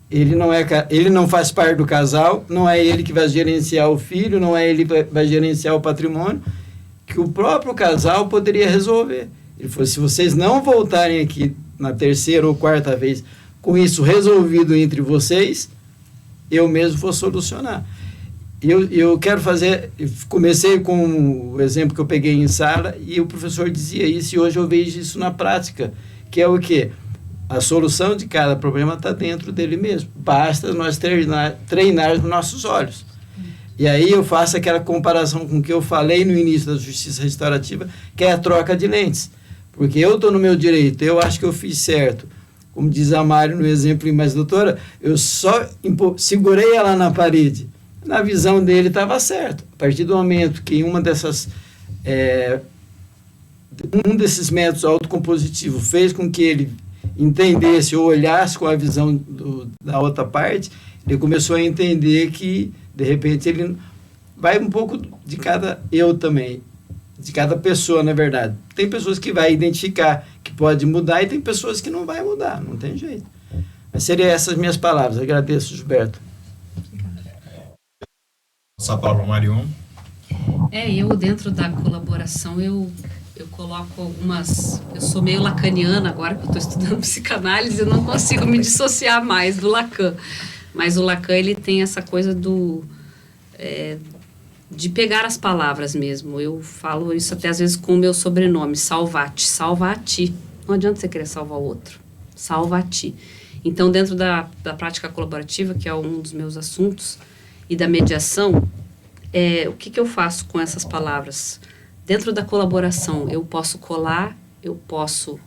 ele não faz parte do casal, não é ele que vai gerenciar o filho, não é ele que vai gerenciar o patrimônio, que o próprio casal poderia resolver. Ele falou, se vocês não voltarem aqui na terceira ou quarta vez com isso resolvido entre vocês, eu mesmo vou solucionar. Eu quero fazer, comecei com o exemplo que eu peguei em sala e o professor dizia isso e hoje eu vejo isso na prática, que é o quê? A solução de cada problema está dentro dele mesmo, basta nós treinar os nossos olhos. E aí eu faço aquela comparação com o que eu falei no início da justiça restaurativa, que é a troca de lentes, porque eu estou no meu direito, eu acho que eu fiz certo. Como diz a Mário no exemplo, mas doutora, eu só segurei ela na parede. Na visão dele estava certo. A partir do momento que um desses métodos autocompositivos fez com que ele entendesse ou olhasse com a visão da outra parte, ele começou a entender que, de repente, ele vai um pouco de cada eu também, de cada pessoa, na verdade. Tem pessoas que vai identificar que pode mudar e tem pessoas que não vai mudar, não tem jeito. Mas seriam essas minhas palavras. Agradeço, Gilberto. Passar a palavra para o Marion. Eu dentro da colaboração, eu coloco algumas... Eu sou meio lacaniana agora que eu estou estudando psicanálise, eu não consigo me dissociar mais do Lacan. Mas o Lacan, ele tem essa coisa de pegar as palavras mesmo. Eu falo isso até às vezes com o meu sobrenome, salva-te, salva a ti. Não adianta você querer salvar o outro, salva a ti. Então, dentro da prática colaborativa, que é um dos meus assuntos, e da mediação, o que eu faço com essas palavras? Dentro da colaboração, eu posso colar, eu posso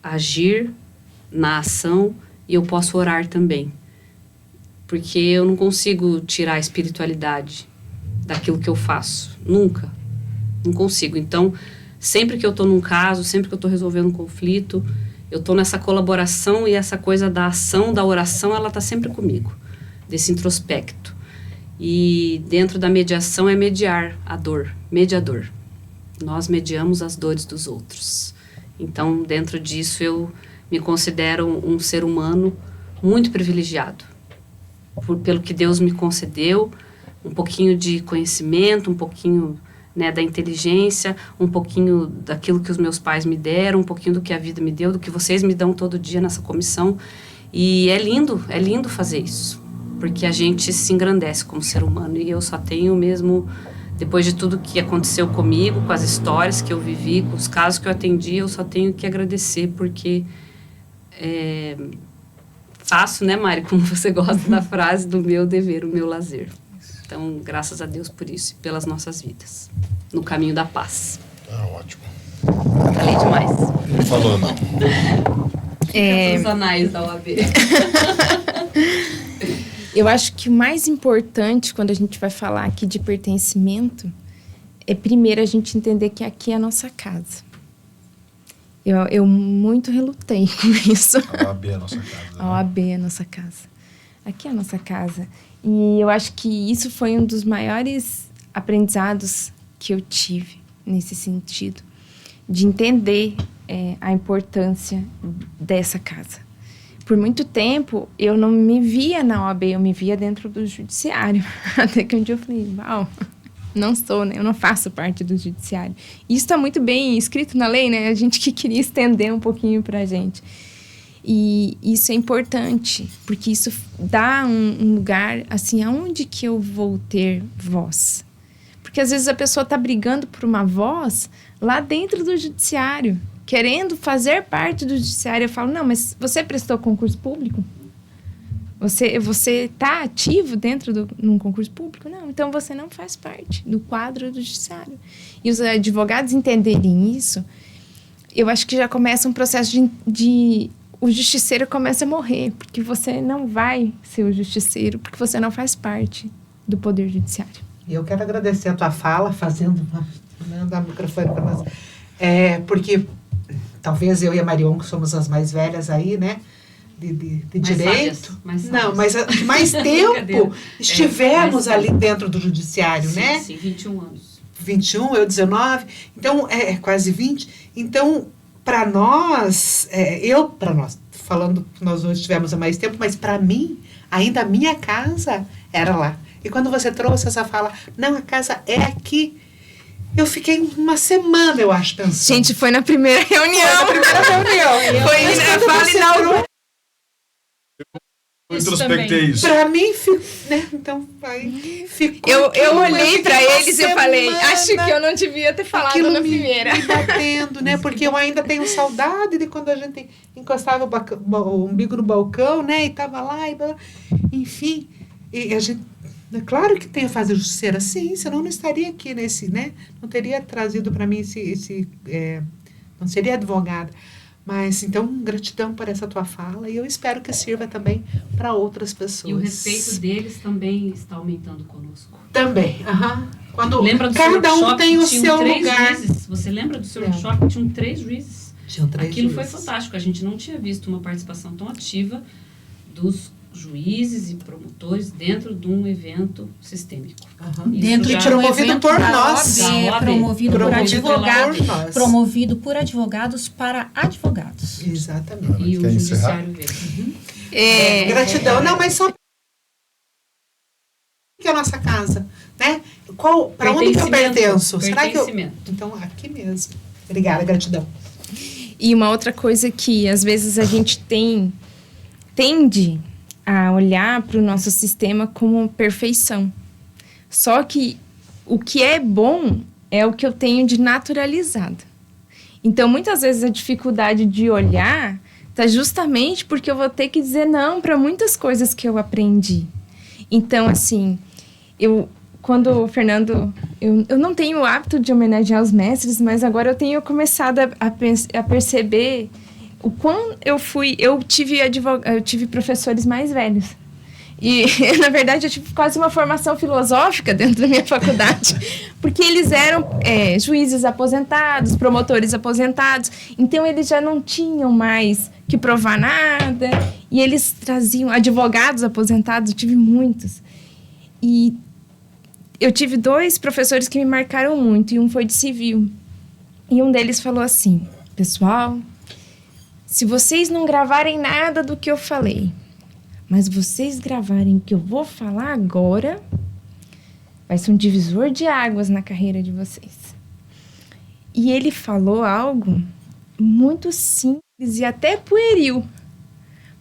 agir na ação e eu posso orar também. Porque eu não consigo tirar a espiritualidade daquilo que eu faço. Nunca. Não consigo. Então, sempre que eu estou num caso, sempre que eu estou resolvendo um conflito, eu estou nessa colaboração e essa coisa da ação, da oração, ela está sempre comigo. Desse introspecto. E dentro da mediação é mediar a dor, mediador. Nós mediamos as dores dos outros. Então, dentro disso, eu me considero um ser humano muito privilegiado. Pelo que Deus me concedeu, um pouquinho de conhecimento, um pouquinho, né, da inteligência, um pouquinho daquilo que os meus pais me deram, um pouquinho do que a vida me deu, do que vocês me dão todo dia nessa comissão. E é lindo fazer isso. Porque a gente se engrandece como ser humano. E eu só tenho mesmo, depois de tudo que aconteceu comigo, com as histórias que eu vivi, com os casos que eu atendi, eu só tenho que agradecer, porque faço, né, Mari, como você gosta da frase, do meu dever, o meu lazer. Então, graças a Deus por isso e pelas nossas vidas, no caminho da paz. Ótimo. Falei demais. Não falou, não. Os anais da OAB. Eu acho que o mais importante quando a gente vai falar aqui de pertencimento é primeiro a gente entender que aqui é a nossa casa. Eu muito relutei com isso. A OAB é a nossa casa. A OAB é a nossa casa. Aqui é a nossa casa. E eu acho que isso foi um dos maiores aprendizados que eu tive nesse sentido. De entender a importância dessa casa. Por muito tempo, eu não me via na OAB, eu me via dentro do judiciário. Até que um dia eu falei, não sou, né? Eu não faço parte do judiciário. Isso está muito bem escrito na lei, né? A gente que queria estender um pouquinho pra gente. E isso é importante, porque isso dá um lugar, assim, aonde que eu vou ter voz? Porque às vezes a pessoa está brigando por uma voz lá dentro do judiciário, querendo fazer parte do judiciário. Eu falo, não, mas você prestou concurso público? Você está ativo num concurso público? Não, então você não faz parte do quadro do judiciário. E os advogados entenderem isso, eu acho que já começa um processo o justiceiro começa a morrer, porque você não vai ser o justiceiro, porque você não faz parte do poder judiciário. E eu quero agradecer a tua fala, dando o microfone para nós, porque talvez eu e a Marion, que somos as mais velhas aí, né, de direito, mais tempo estivemos ali dentro do judiciário, sim, né? Sim, 21 anos. 21, eu 19, então quase 20. Então, para nós, falando que nós hoje tivemos há mais tempo, mas para mim, ainda a minha casa era lá. E quando você trouxe essa fala, não, a casa é aqui. Eu fiquei uma semana, eu acho, pensando. Gente, foi na primeira reunião. Foi na fala inaugural. Eu introspectei isso. Pra mim, né? Então, ficou. Eu olhei pra uma eles e falei, acho que eu não devia ter falado aquilo na me primeira. batendo, né? Porque eu ainda tenho saudade de quando a gente encostava o umbigo no balcão, né? E tava lá, enfim. E a gente. É claro que tem a fazer justiceira, sim, senão eu não estaria aqui nesse, né? Não teria trazido para mim não seria advogada. Mas, então, gratidão por essa tua fala e eu espero que sirva também para outras pessoas. E o respeito deles também está aumentando conosco. Também, Quando lembra do cada seu um tem o seu lugar. Juízes? Você lembra do seu workshop que tinham 3 juízes? Tinham 3 Aquilo juízes. foi fantástico. A gente não tinha visto uma participação tão ativa dos juízes e promotores dentro de um evento sistêmico. Dentro já de um promovido evento por da nós. OAB, promovido por Promovido advogados. por nós. Promovido por advogados para advogados. Exatamente. E o Quer judiciário veio. Gratidão. Não, mas só que é a nossa casa, né? Para onde que eu pertenço? Será que eu... Então, aqui mesmo. Obrigada, gratidão. E uma outra coisa que às vezes a gente tende a olhar para o nosso sistema como perfeição. Só que o que é bom é o que eu tenho de naturalizado. Então, muitas vezes a dificuldade de olhar está justamente porque eu vou ter que dizer não para muitas coisas que eu aprendi. Então, assim, quando o Fernando... Eu não tenho o hábito de homenagear os mestres, mas agora eu tenho começado a perceber o quão eu tive professores mais velhos. E, na verdade, eu tive quase uma formação filosófica dentro da minha faculdade, porque eles eram juízes aposentados, promotores aposentados, então eles já não tinham mais que provar nada, e eles traziam advogados aposentados, eu tive muitos. E eu tive 2 professores que me marcaram muito, e um foi de civil. E um deles falou assim: pessoal, se vocês não gravarem nada do que eu falei, mas vocês gravarem o que eu vou falar agora, vai ser um divisor de águas na carreira de vocês. E ele falou algo muito simples e até pueril,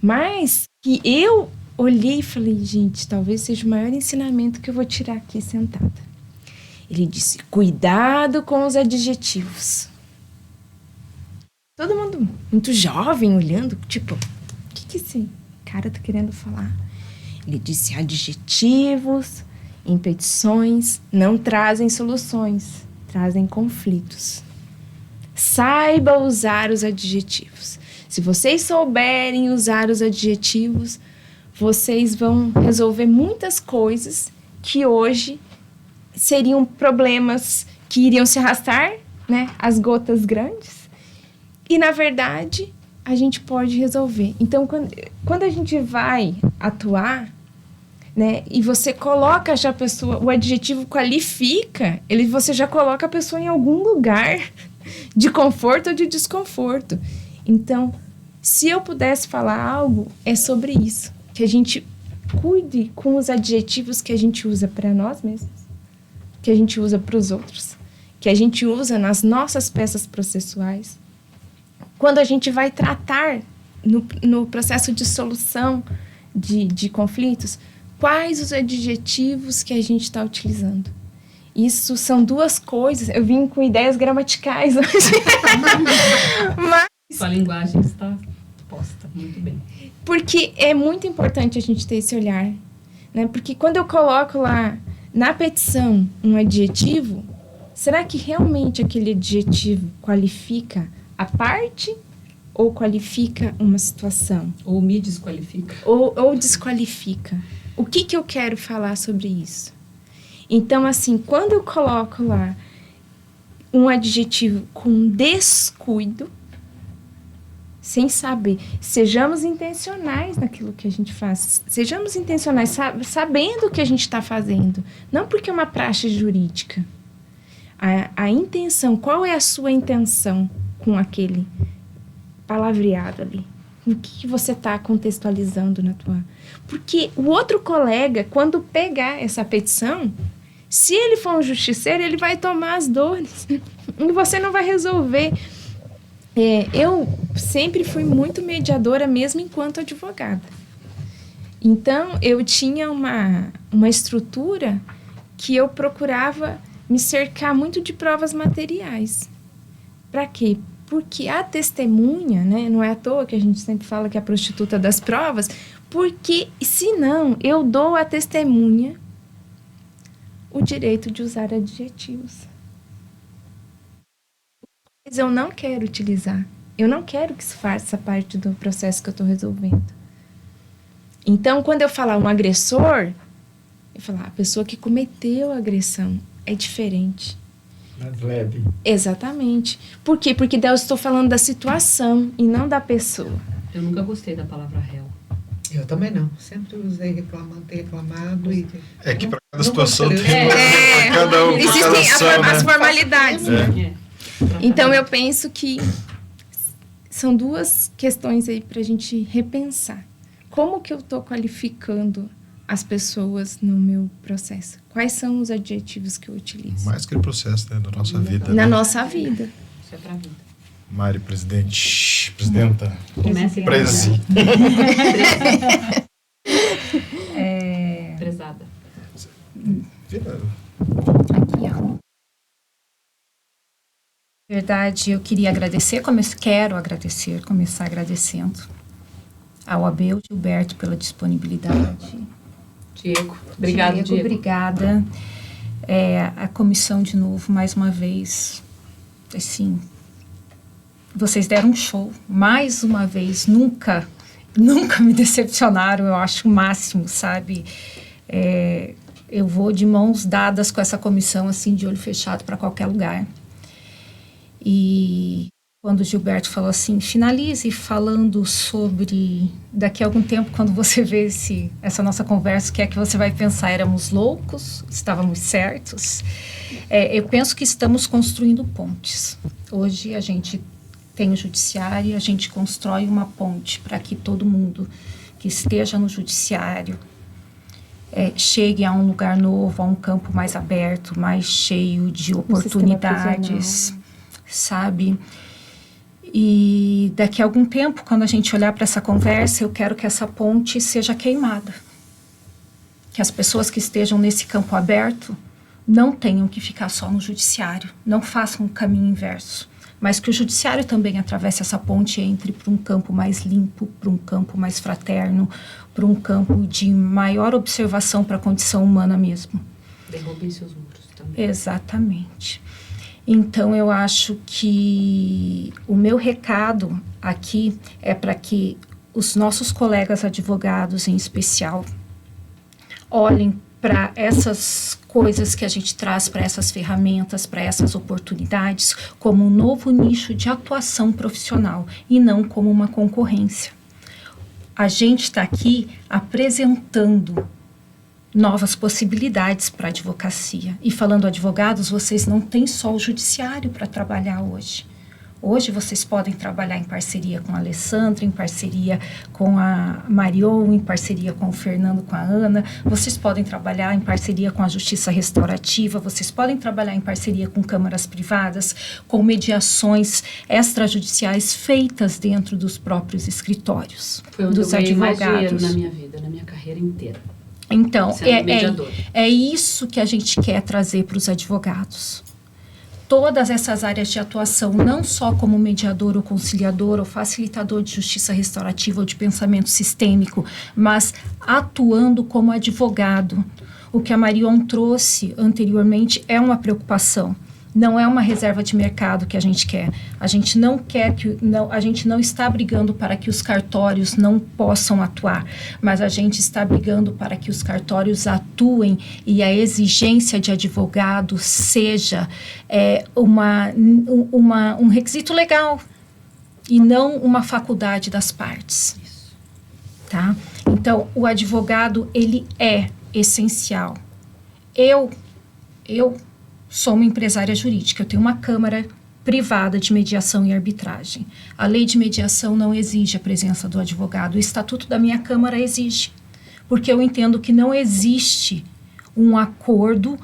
mas que eu olhei e falei, gente, talvez seja o maior ensinamento que eu vou tirar aqui sentada. Ele disse, cuidado com os adjetivos. Todo mundo muito jovem olhando, tipo, o que esse cara tá querendo falar? Ele disse, adjetivos em petições não trazem soluções, trazem conflitos. Saiba usar os adjetivos. Se vocês souberem usar os adjetivos, vocês vão resolver muitas coisas que hoje seriam problemas que iriam se arrastar, né? As gotas grandes. E, na verdade, a gente pode resolver. Então, quando a gente vai atuar, né? E você coloca já a pessoa, o adjetivo qualifica, você já coloca a pessoa em algum lugar de conforto ou de desconforto. Então, se eu pudesse falar algo, é sobre isso. Que a gente cuide com os adjetivos que a gente usa para nós mesmos, que a gente usa para os outros, que a gente usa nas nossas peças processuais. Quando a gente vai tratar no processo de solução de conflitos, quais os adjetivos que a gente está utilizando? Isso são 2 coisas. Eu vim com ideias gramaticais hoje. Mas sua linguagem está posta muito bem. Porque é muito importante a gente ter esse olhar, né? Porque quando eu coloco lá na petição um adjetivo, será que realmente aquele adjetivo qualifica a parte ou qualifica uma situação? Ou me desqualifica. Ou desqualifica. O que eu quero falar sobre isso? Então, assim, quando eu coloco lá um adjetivo com descuido, sem saber, sejamos intencionais naquilo que a gente faz. Sejamos intencionais, sabendo o que a gente está fazendo. Não porque é uma praxe jurídica. A intenção, qual é a sua intenção com aquele palavreado ali? O que você está contextualizando na tua... Porque o outro colega, quando pegar essa petição, Se ele for um justiceiro, ele vai tomar as dores e você não vai resolver. Eu sempre fui muito mediadora, mesmo enquanto advogada. Então, eu tinha uma estrutura que eu procurava me cercar muito de provas materiais. Para quê? Porque a testemunha, né, não é à toa que a gente sempre fala que é a prostituta das provas, porque senão eu dou à testemunha o direito de usar adjetivos. Mas eu não quero utilizar. Eu não quero que isso faça parte do processo que eu estou resolvendo. Então, quando eu falar um agressor, eu falar a pessoa que cometeu a agressão. É diferente. Mais leve. Exatamente. Por quê? Porque daí eu estou falando da situação e não da pessoa. Eu nunca gostei da palavra réu. Eu também não. Sempre usei reclamado e... É que para cada situação tem É. para cada um, para cada Existem ação, as né? formalidades. É. Então, eu penso que são duas questões aí para a gente repensar. Como que eu estou qualificando as pessoas no meu processo? Quais são os adjetivos que eu utilizo? Mais que o processo, né, da nossa vida. Na né? nossa vida. Isso é pra vida. Mari, presidenta. Comece Presi. Prezada. Aqui, ó. Na verdade, eu queria agradecer, quero agradecer, começar agradecendo ao Abel Gilberto pela disponibilidade. Diego. Obrigado, Diego. Obrigada. A comissão, de novo, mais uma vez, assim, vocês deram um show. Mais uma vez, nunca me decepcionaram, eu acho o máximo, sabe? Eu vou de mãos dadas com essa comissão, assim, de olho fechado para qualquer lugar. E quando o Gilberto falou assim, finalize falando sobre, daqui a algum tempo, quando você vê essa nossa conversa, o que é que você vai pensar? Éramos loucos? Estávamos certos? Eu penso que estamos construindo pontes. Hoje a gente tem o judiciário, a gente constrói uma ponte para que todo mundo que esteja no judiciário chegue a um lugar novo, a um campo mais aberto, mais cheio de oportunidades, sabe? E daqui a algum tempo, quando a gente olhar para essa conversa, eu quero que essa ponte seja queimada. Que as pessoas que estejam nesse campo aberto não tenham que ficar só no judiciário, não façam um caminho inverso, mas que o judiciário também atravesse essa ponte e entre para um campo mais limpo, para um campo mais fraterno, para um campo de maior observação para a condição humana mesmo. Derrubem seus muros também. Exatamente. Então, eu acho que o meu recado aqui é para que os nossos colegas advogados, em especial, olhem para essas coisas que a gente traz, para essas ferramentas, para essas oportunidades, como um novo nicho de atuação profissional e não como uma concorrência. A gente está aqui apresentando novas possibilidades para a advocacia. E falando advogados, vocês não têm só o judiciário para trabalhar hoje. Hoje vocês podem trabalhar em parceria com a Alessandra, em parceria com a Marion, em parceria com o Fernando, com a Ana. Vocês podem trabalhar em parceria com a Justiça Restaurativa. Vocês podem trabalhar em parceria com câmaras privadas, com mediações extrajudiciais feitas dentro dos próprios escritórios Foi onde dos eu ganhei mais advogados. dinheiro na minha vida, na minha carreira inteira. Então, Sendo mediadora. é isso que a gente quer trazer para os advogados. Todas essas áreas de atuação, não só como mediador ou conciliador ou facilitador de justiça restaurativa ou de pensamento sistêmico, mas atuando como advogado. O que a Marion trouxe anteriormente é uma preocupação. Não é uma reserva de mercado que a gente quer. A gente não quer a gente não está brigando para que os cartórios não possam atuar, mas a gente está brigando para que os cartórios atuem e a exigência de advogado seja um requisito legal e não uma faculdade das partes. Tá? Então, o advogado, ele é essencial. Eu sou uma empresária jurídica, eu tenho uma câmara privada de mediação e arbitragem. A lei de mediação não exige a presença do advogado, o estatuto da minha câmara exige, porque eu entendo que não existe um acordo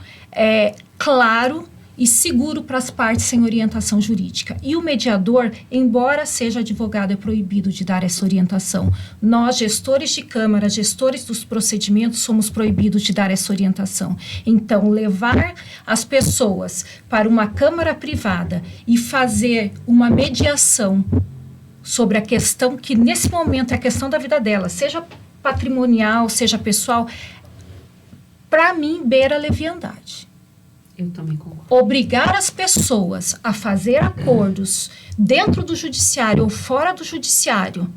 claro e seguro para as partes sem orientação jurídica. E o mediador, embora seja advogado, é proibido de dar essa orientação. Nós, gestores de Câmara, gestores dos procedimentos, somos proibidos de dar essa orientação. Então, levar as pessoas para uma Câmara privada e fazer uma mediação sobre a questão que, nesse momento, é a questão da vida dela, seja patrimonial, seja pessoal, para mim, beira a leviandade. Eu também concordo. Obrigar as pessoas a fazer acordos dentro do judiciário ou fora do judiciário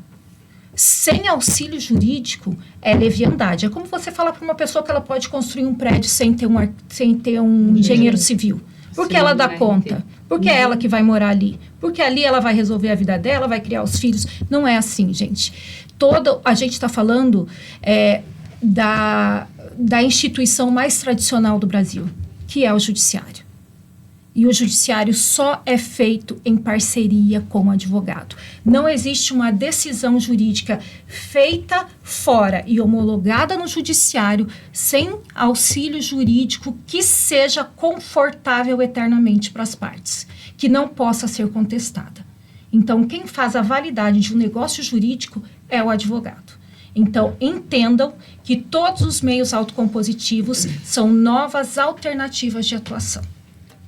sem auxílio jurídico é leviandade. É como você falar para uma pessoa que ela pode construir um prédio sem ter um engenheiro civil. Porque Sim, ela dá vai conta. ter. Porque é ela que vai morar ali. Porque ali ela vai resolver a vida dela, vai criar os filhos. Não é assim, gente. A gente está falando da instituição mais tradicional do Brasil, que é o judiciário. E o judiciário só é feito em parceria com o advogado. Não existe uma decisão jurídica feita fora e homologada no judiciário sem auxílio jurídico que seja confortável eternamente para as partes, que não possa ser contestada. Então, quem faz a validade de um negócio jurídico é o advogado. Então, entendam que todos os meios autocompositivos são novas alternativas de atuação.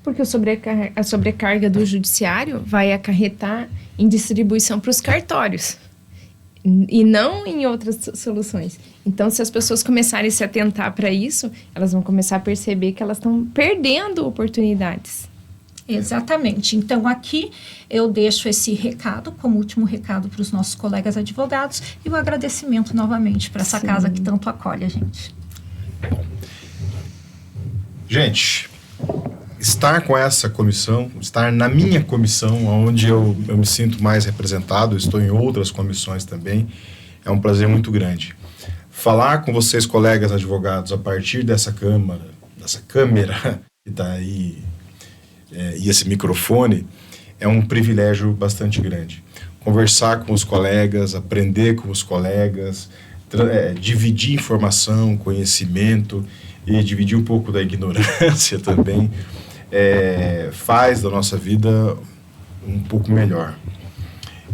Porque a sobrecarga do judiciário vai acarretar em distribuição para os cartórios e não em outras soluções. Então, se as pessoas começarem a se atentar para isso, elas vão começar a perceber que elas estão perdendo oportunidades. Exatamente. Então, aqui eu deixo esse recado, como último recado para os nossos colegas advogados, e o agradecimento novamente para essa casa que tanto acolhe a gente. Gente, estar com essa comissão, estar na minha comissão, onde eu me sinto mais representado, estou em outras comissões também, é um prazer muito grande. Falar com vocês, colegas advogados, a partir dessa câmera que está aí, e esse microfone, é um privilégio bastante grande. Conversar com os colegas, aprender com os colegas, dividir informação, conhecimento e dividir um pouco da ignorância também, faz da nossa vida um pouco melhor.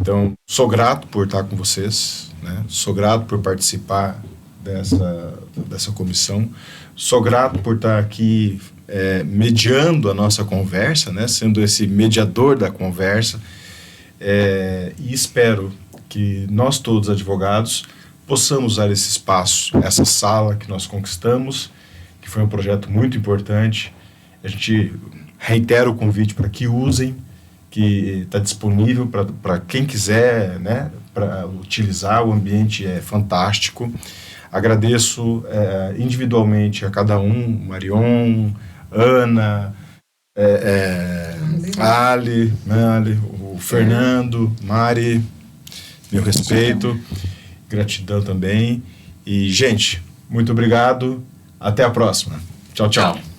Então, sou grato por estar com vocês, né? Sou grato por participar dessa comissão, sou grato por estar aqui mediando a nossa conversa, né? Sendo esse mediador da conversa, e espero que nós todos advogados possamos usar esse espaço, essa sala que nós conquistamos, que foi um projeto muito importante. A gente reitera o convite para que usem, que está disponível para quem quiser, né, para utilizar. O ambiente é fantástico. Agradeço individualmente a cada um, Marion, Ana, Ali, o Fernando, Mari, meu respeito, gratidão também. E, gente, muito obrigado. Até a próxima. Tchau, tchau.